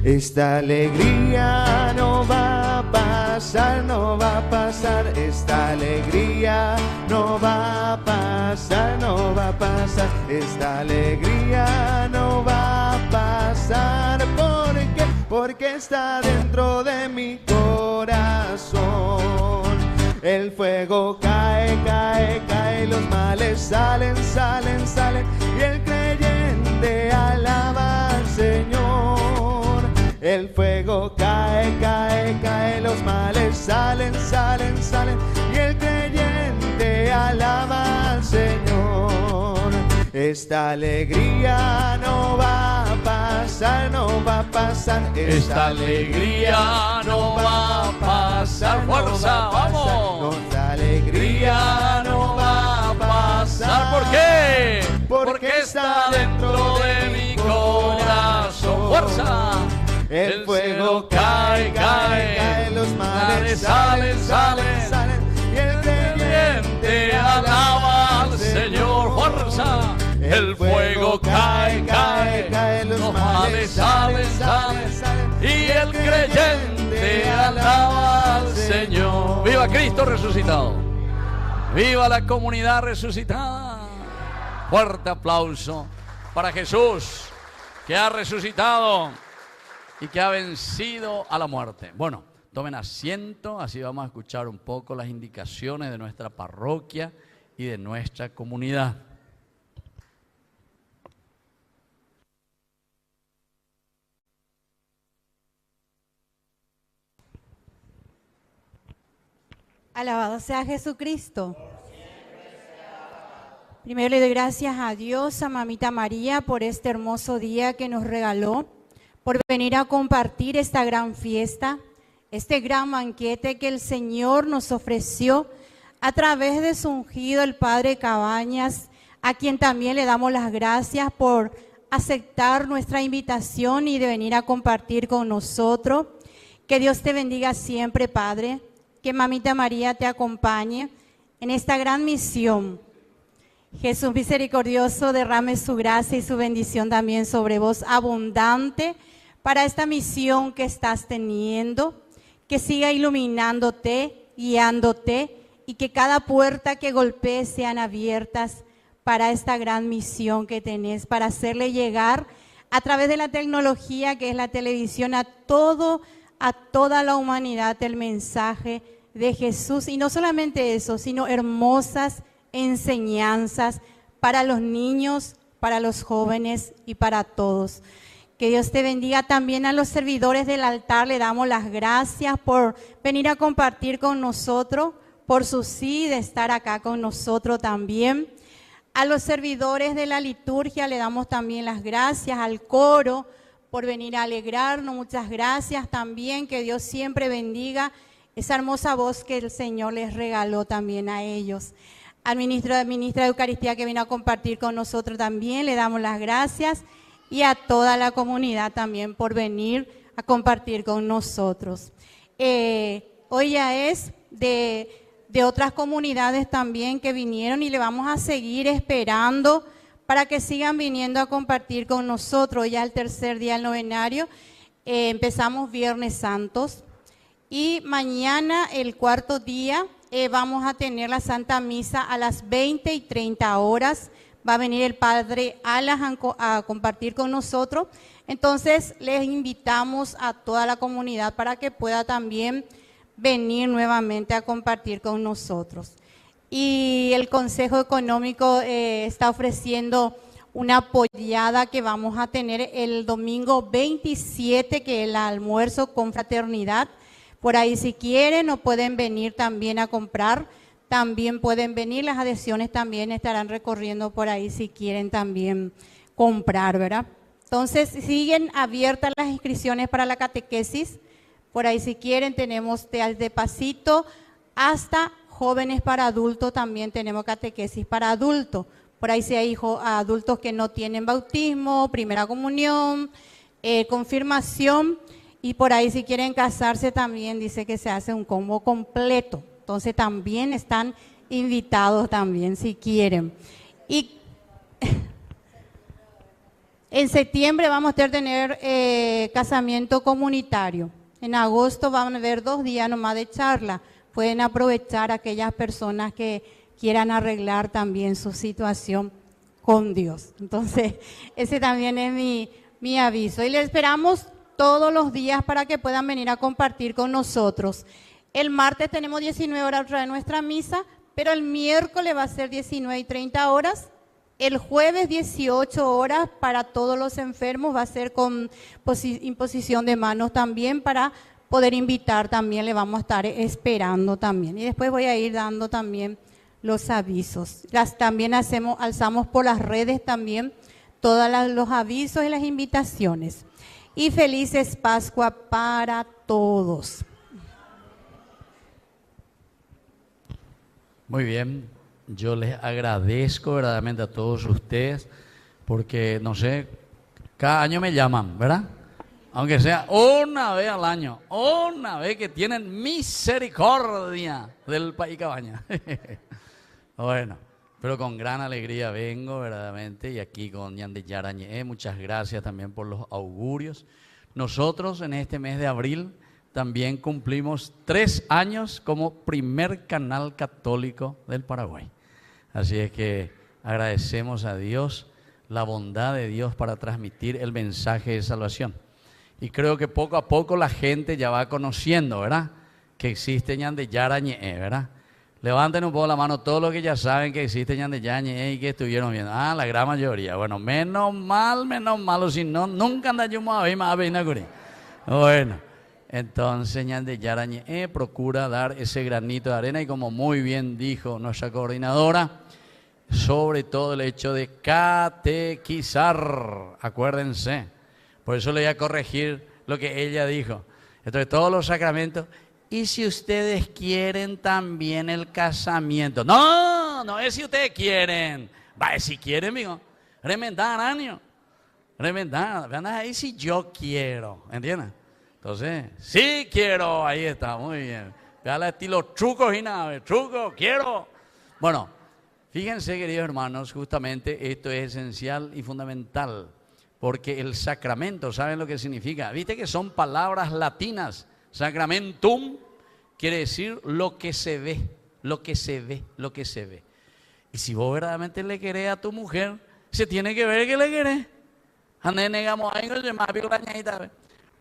Esta alegría no va a pasar, no va a pasar. Esta alegría no va a pasar, no va a pasar. Esta alegría no va a pasar. ¿Por qué? Porque está dentro de mi corazón. El fuego cae, cae, cae, los males salen, salen, salen, y el creyente alaba al Señor. El fuego cae, cae, cae, los males salen, salen, salen, y el creyente alaba al Señor. Esta alegría no va a pasar, no va a pasar. Esta alegría no va a pasar. Fuerza, vamos. Esta alegría no va a pasar. ¿Por qué? Porque está dentro de mi corazón. Fuerza. El fuego cae, cae, cae, los males salen, salen, salen, y el creyente alaba al Señor. Fuerza. El fuego cae, cae, cae, los males salen, salen, salen, Y el creyente alaba al Señor. ¡Viva Cristo resucitado! ¡Viva la comunidad resucitada! Fuerte aplauso para Jesús, que ha resucitado y que ha vencido a la muerte. Bueno, tomen asiento, así vamos a escuchar un poco las indicaciones de nuestra parroquia y de nuestra comunidad. Alabado sea Jesucristo. Primero le doy gracias a Dios, a Mamita María, por este hermoso día que nos regaló, por venir a compartir esta gran fiesta, este gran banquete que el Señor nos ofreció a través de su ungido, el Padre Cabañas, a quien también le damos las gracias por aceptar nuestra invitación y de venir a compartir con nosotros. Que Dios te bendiga siempre, Padre. Que Mamita María te acompañe en esta gran misión. Jesús misericordioso, derrame su gracia y su bendición también sobre vos, abundante, para esta misión que estás teniendo, que siga iluminándote, guiándote, y que cada puerta que golpees sean abiertas para esta gran misión que tenés, para hacerle llegar a través de la tecnología que es la televisión a toda la humanidad el mensaje de Jesús, y no solamente eso, sino hermosas enseñanzas para los niños, para los jóvenes y para todos. Que Dios te bendiga también a los servidores del altar, le damos las gracias por venir a compartir con nosotros, por su sí de estar acá con nosotros también. A los servidores de la liturgia le damos también las gracias, al coro por venir a alegrarnos, muchas gracias también, que Dios siempre bendiga esa hermosa voz que el Señor les regaló también a ellos. Al ministra de Eucaristía que vino a compartir con nosotros también le damos las gracias, y a toda la comunidad también por venir a compartir con nosotros. Hoy ya es de otras comunidades también que vinieron, y le vamos a seguir esperando para que sigan viniendo a compartir con nosotros. Ya el tercer día del novenario, empezamos Viernes Santos, y mañana el cuarto día vamos a tener la Santa Misa a las 20:30 horas. Va a venir el Padre Alas a compartir con nosotros. Entonces les invitamos a toda la comunidad para que pueda también venir nuevamente a compartir con nosotros. Y el Consejo Económico está ofreciendo una apoyada que vamos a tener el domingo 27, que es el almuerzo con fraternidad. Por ahí si quieren o pueden venir también a comprar, también pueden venir, las adhesiones también estarán recorriendo por ahí si quieren también comprar, ¿verdad? Entonces siguen abiertas las inscripciones para la catequesis, por ahí si quieren tenemos de pasito hasta jóvenes para adultos, también tenemos catequesis para adultos, por ahí si hay adultos que no tienen bautismo, primera comunión, confirmación. Y por ahí si quieren casarse también dice que se hace un combo completo. Entonces también están invitados también si quieren. Y en septiembre vamos a tener casamiento comunitario. En agosto van a haber 2 días nomás de charla. Pueden aprovechar aquellas personas que quieran arreglar también su situación con Dios. Entonces ese también es mi aviso. Y les esperamos todos los días para que puedan venir a compartir con nosotros. El martes tenemos 19 horas otra vez nuestra misa, pero el miércoles va a ser 19:30 horas. El jueves 18 horas para todos los enfermos, va a ser con imposición de manos también para poder invitar también, le vamos a estar esperando también. Y después voy a ir dando también los avisos. También alzamos por las redes también todos los avisos y las invitaciones. Y felices Pascua para todos. Muy bien, yo les agradezco verdaderamente a todos ustedes porque, no sé, cada año me llaman, ¿verdad? Aunque sea una vez al año, una vez que tienen misericordia del país Cabaña. Bueno, pero con gran alegría vengo verdaderamente y aquí con Ñandeyara Ñe'e, muchas gracias también por los augurios. Nosotros en este mes de abril también cumplimos 3 años como primer canal católico del Paraguay. Así es que agradecemos a Dios la bondad de Dios para transmitir el mensaje de salvación. Y creo que poco a poco la gente ya va conociendo, ¿verdad? Que existe Ñandeyara Ñe'e, ¿verdad? Levanten un poco la mano todos los que ya saben que existe Ñandeyara Ñe'e y que estuvieron viendo. Ah, la gran mayoría. Bueno, menos mal, o si no, nunca andamos a ver más a Beinacurí. Bueno, entonces Ñandeyara Ñe'e procura dar ese granito de arena y como muy bien dijo nuestra coordinadora, sobre todo el hecho de catequizar, acuérdense. Por eso le voy a corregir lo que ella dijo. Entonces, todos los sacramentos. Y si ustedes quieren también el casamiento. No, no es si ustedes quieren. Va, si quieren, amigo. Remendar año. Remendar. Vean ahí si yo quiero. ¿Entienden? Entonces, sí quiero. Ahí está, muy bien. Vean el estilo trucos y nada. Truco, quiero. Bueno, fíjense, queridos hermanos, justamente esto es esencial y fundamental. Porque el sacramento, ¿saben lo que significa? Viste que son palabras latinas. Sacramentum quiere decir lo que se ve, lo que se ve, lo que se ve. Y si vos verdaderamente le querés a tu mujer, se tiene que ver que le querés.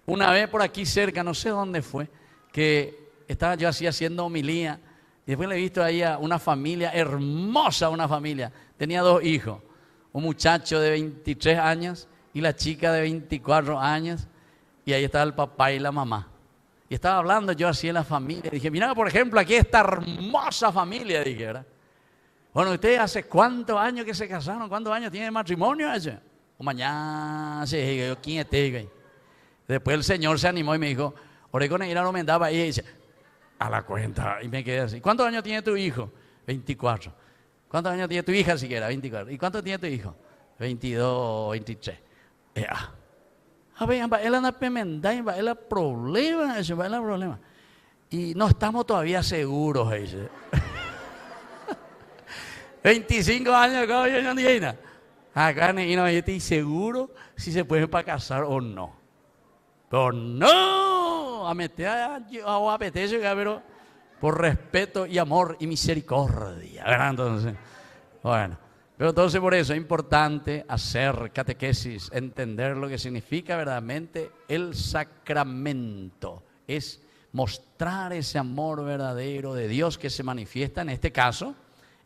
Una vez por aquí cerca, no sé dónde fue, que estaba yo así haciendo homilía. Y después le he visto ahí a una familia, hermosa una familia. Tenía 2 hijos, un muchacho de 23 años y la chica de 24 años. Y ahí estaba el papá y la mamá. Y estaba hablando yo así en la familia. Dije, mira, por ejemplo, aquí esta hermosa familia, dije, ¿verdad? Bueno, ¿ustedes hace cuántos años que se casaron? ¿Cuántos años tiene de matrimonio ese? O mañana, sí, yo, ¿quién es este? Después el Señor se animó y me dijo, Oregón ir a Romendaba ahí y dice, a la cuenta. Y me quedé así. ¿Cuántos años tiene tu hijo? 24. ¿Cuántos años tiene tu hija siquiera? 24. ¿Y cuántos tiene tu hijo? 22, 23. A ver, él anda pemendando, él problema, eso, él problema. Y no estamos todavía seguros, dice. 25 años acá, yo no dije nada. Acá no estoy seguro si se pueden para casar o no. Pero no, a meter a apetece, pero por respeto y amor y misericordia, ¿verdad? Entonces, bueno. Pero entonces por eso es importante hacer catequesis, entender lo que significa verdaderamente el sacramento. Es mostrar ese amor verdadero de Dios que se manifiesta en este caso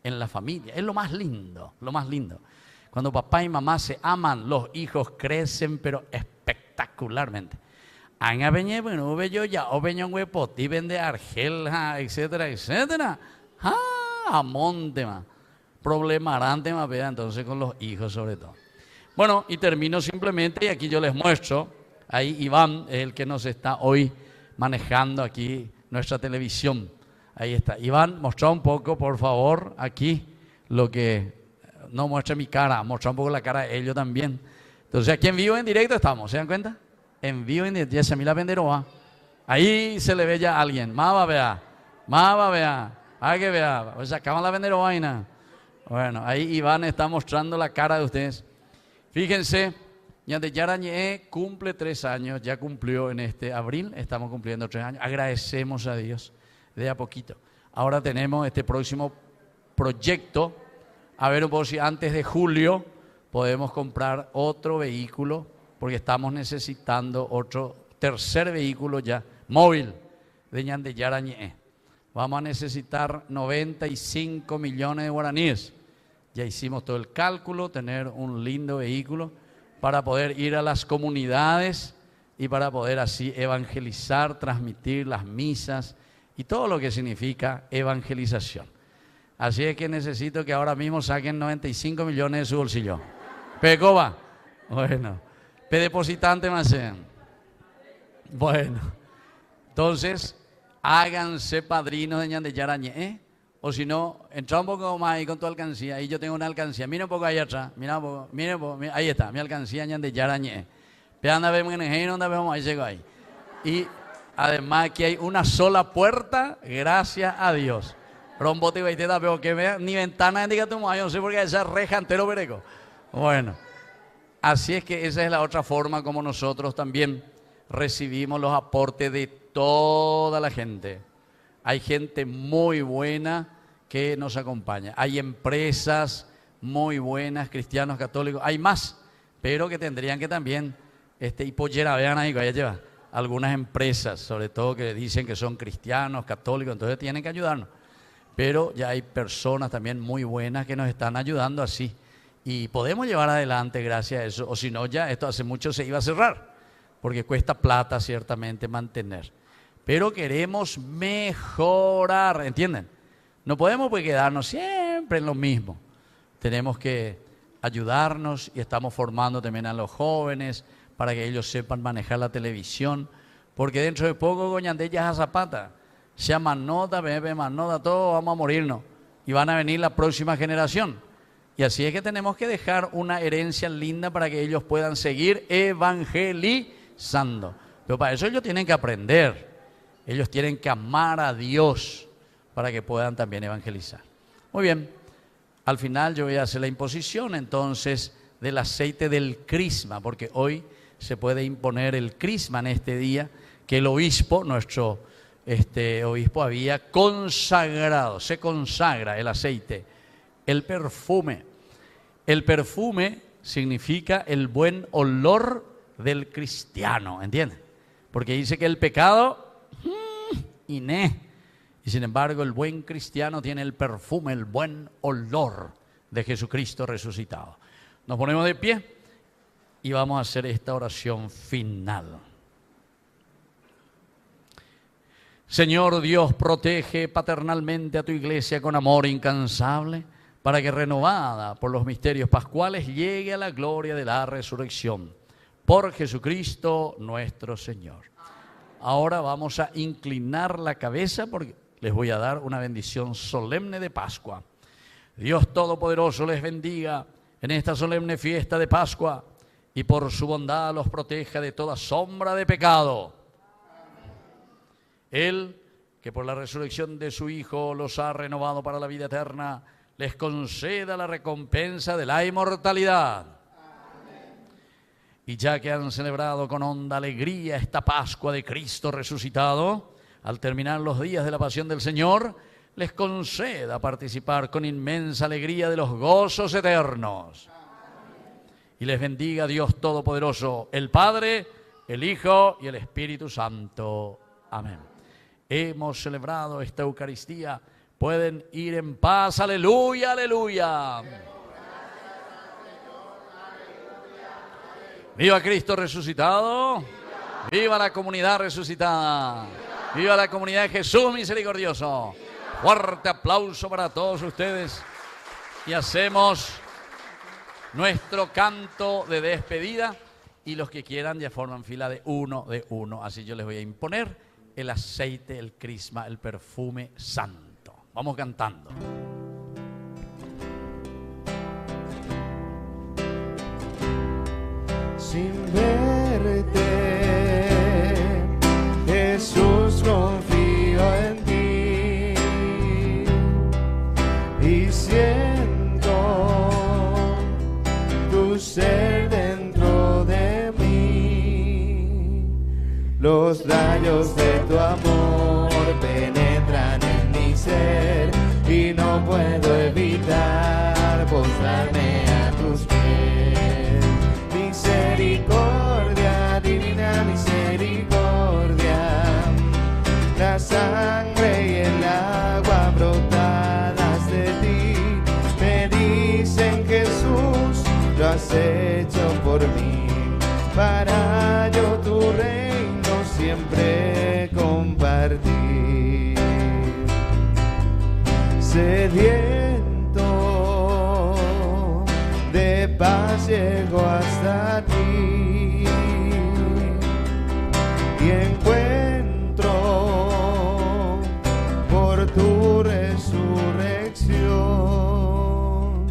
en la familia. Es lo más lindo, lo más lindo. Cuando papá y mamá se aman, los hijos crecen pero espectacularmente. Anga veñe, bueno, bello ya, o veño huepoti, vende argel, etcétera, etcétera. Amonte más. Problemarante más, ¿verdad? Entonces con los hijos sobre todo. Bueno, y termino simplemente, y aquí yo les muestro, ahí Iván es el que nos está hoy manejando aquí nuestra televisión. Ahí está. Iván, mostra un poco, por favor, aquí, lo que, no muestre mi cara, mostra un poco la cara de ellos también. Entonces aquí en vivo, en directo estamos, ¿se dan cuenta? En vivo, en directo, ya se me la venderoa. Ahí se le ve ya a alguien, más vea, hay que vea, o sea, acaban la venderoa y nada. Bueno, ahí Iván está mostrando la cara de ustedes. Fíjense, Ñandeyara Ñe'e cumple 3 años, ya cumplió en este abril, estamos cumpliendo 3 años. Agradecemos a Dios de a poquito. Ahora tenemos este próximo proyecto, a ver un poco si antes de julio podemos comprar otro vehículo, porque estamos necesitando otro tercer vehículo ya, móvil, de Ñandeyara Ñe'e. Vamos a necesitar 95 millones de guaraníes. Ya hicimos todo el cálculo, tener un lindo vehículo para poder ir a las comunidades y para poder así evangelizar, transmitir las misas y todo lo que significa evangelización. Así es que necesito que ahora mismo saquen 95 millones de su bolsillo. Pecoba. Bueno. Pedepositante más. Bueno. Entonces, háganse padrinos de Ñande Yarañe, ¿eh? O si no, entra un poco más ahí con tu alcancía. Ahí yo tengo una alcancía. Mira un poco ahí atrás. Mira un poco. Mira un poco. Ahí está. Mi alcancía Ñande Yarañe. Peanda vemos en el donde vemos ahí llegó ahí. Y además aquí hay una sola puerta, gracias a Dios. Rombote y baiteta, pero que vea ni ventana indica tu mayo, no sé por qué esa reja entero pereco. Bueno, así es que esa es la otra forma como nosotros también recibimos los aportes de toda la gente. Hay gente muy buena que nos acompaña. Hay empresas muy buenas, cristianos, católicos. Hay más, pero que tendrían que también, y pollera, vean ahí, allá lleva. Algunas empresas, sobre todo que dicen que son cristianos, católicos, entonces tienen que ayudarnos. Pero ya hay personas también muy buenas que nos están ayudando así. Y podemos llevar adelante gracias a eso. O si no, ya esto hace mucho se iba a cerrar. Porque cuesta plata ciertamente mantener. Pero queremos mejorar, ¿entienden? No podemos pues quedarnos siempre en lo mismo. Tenemos que ayudarnos y estamos formando también a los jóvenes para que ellos sepan manejar la televisión. Porque dentro de poco, Goñandella a Zapata. Se llama nota, bebé, más nota, todos vamos a morirnos. Y van a venir la próxima generación. Y así es que tenemos que dejar una herencia linda para que ellos puedan seguir evangelizando. Pero para eso ellos tienen que aprender. Ellos tienen que amar a Dios para que puedan también evangelizar. Muy bien. Al final yo voy a hacer la imposición entonces del aceite del crisma, porque hoy se puede imponer el crisma en este día que el obispo, nuestro obispo había consagrado, se consagra el aceite, el perfume. El perfume significa el buen olor del cristiano, ¿entienden? Porque dice que el pecado, iné. Y sin embargo el buen cristiano tiene el perfume, el buen olor de Jesucristo resucitado. Nos ponemos de pie y vamos a hacer esta oración final. Señor Dios, protege paternalmente a tu iglesia con amor incansable, para que renovada por los misterios pascuales llegue a la gloria de la resurrección. Por Jesucristo nuestro Señor. Ahora vamos a inclinar la cabeza porque les voy a dar una bendición solemne de Pascua. Dios Todopoderoso les bendiga en esta solemne fiesta de Pascua y por su bondad los proteja de toda sombra de pecado. Él, que por la resurrección de su Hijo los ha renovado para la vida eterna, les conceda la recompensa de la inmortalidad. Amén. Y ya que han celebrado con honda alegría esta Pascua de Cristo resucitado, al terminar los días de la pasión del Señor, les conceda participar con inmensa alegría de los gozos eternos. Amén. Y les bendiga Dios Todopoderoso, el Padre, el Hijo y el Espíritu Santo. Amén. Hemos celebrado esta Eucaristía. Pueden ir en paz. Aleluya, aleluya. Viva Cristo resucitado. Viva la comunidad resucitada. Viva la comunidad de Jesús misericordioso. Fuerte aplauso para todos ustedes. Y hacemos nuestro canto de despedida. Y los que quieran ya forman fila de uno. Así yo les voy a imponer el aceite, el crisma, el perfume santo. Vamos cantando. Sin verte, Jesús, confío en ti y siento tu ser dentro de mí. Los rayos de tu amor penetran en mi ser y no puedo evitar postrarme a tus pies. Misericordia, divina misericordia, la sangre y el agua brotadas de ti me dicen, Jesús, lo has hecho por mí, para yo tu reino siempre compartir. sediento de paz llego hasta ti y encuentro por tu resurrección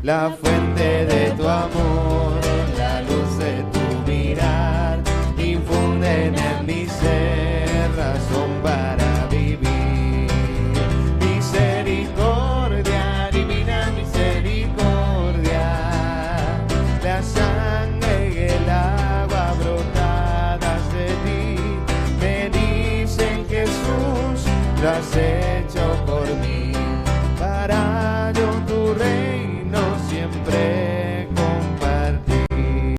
la fuente de tu amor, la luz de tu mirar, infunden en mi ser razón para vivir. Misericordia, divina misericordia, la sangre y el agua brotadas de ti me dicen, Jesús, lo has hecho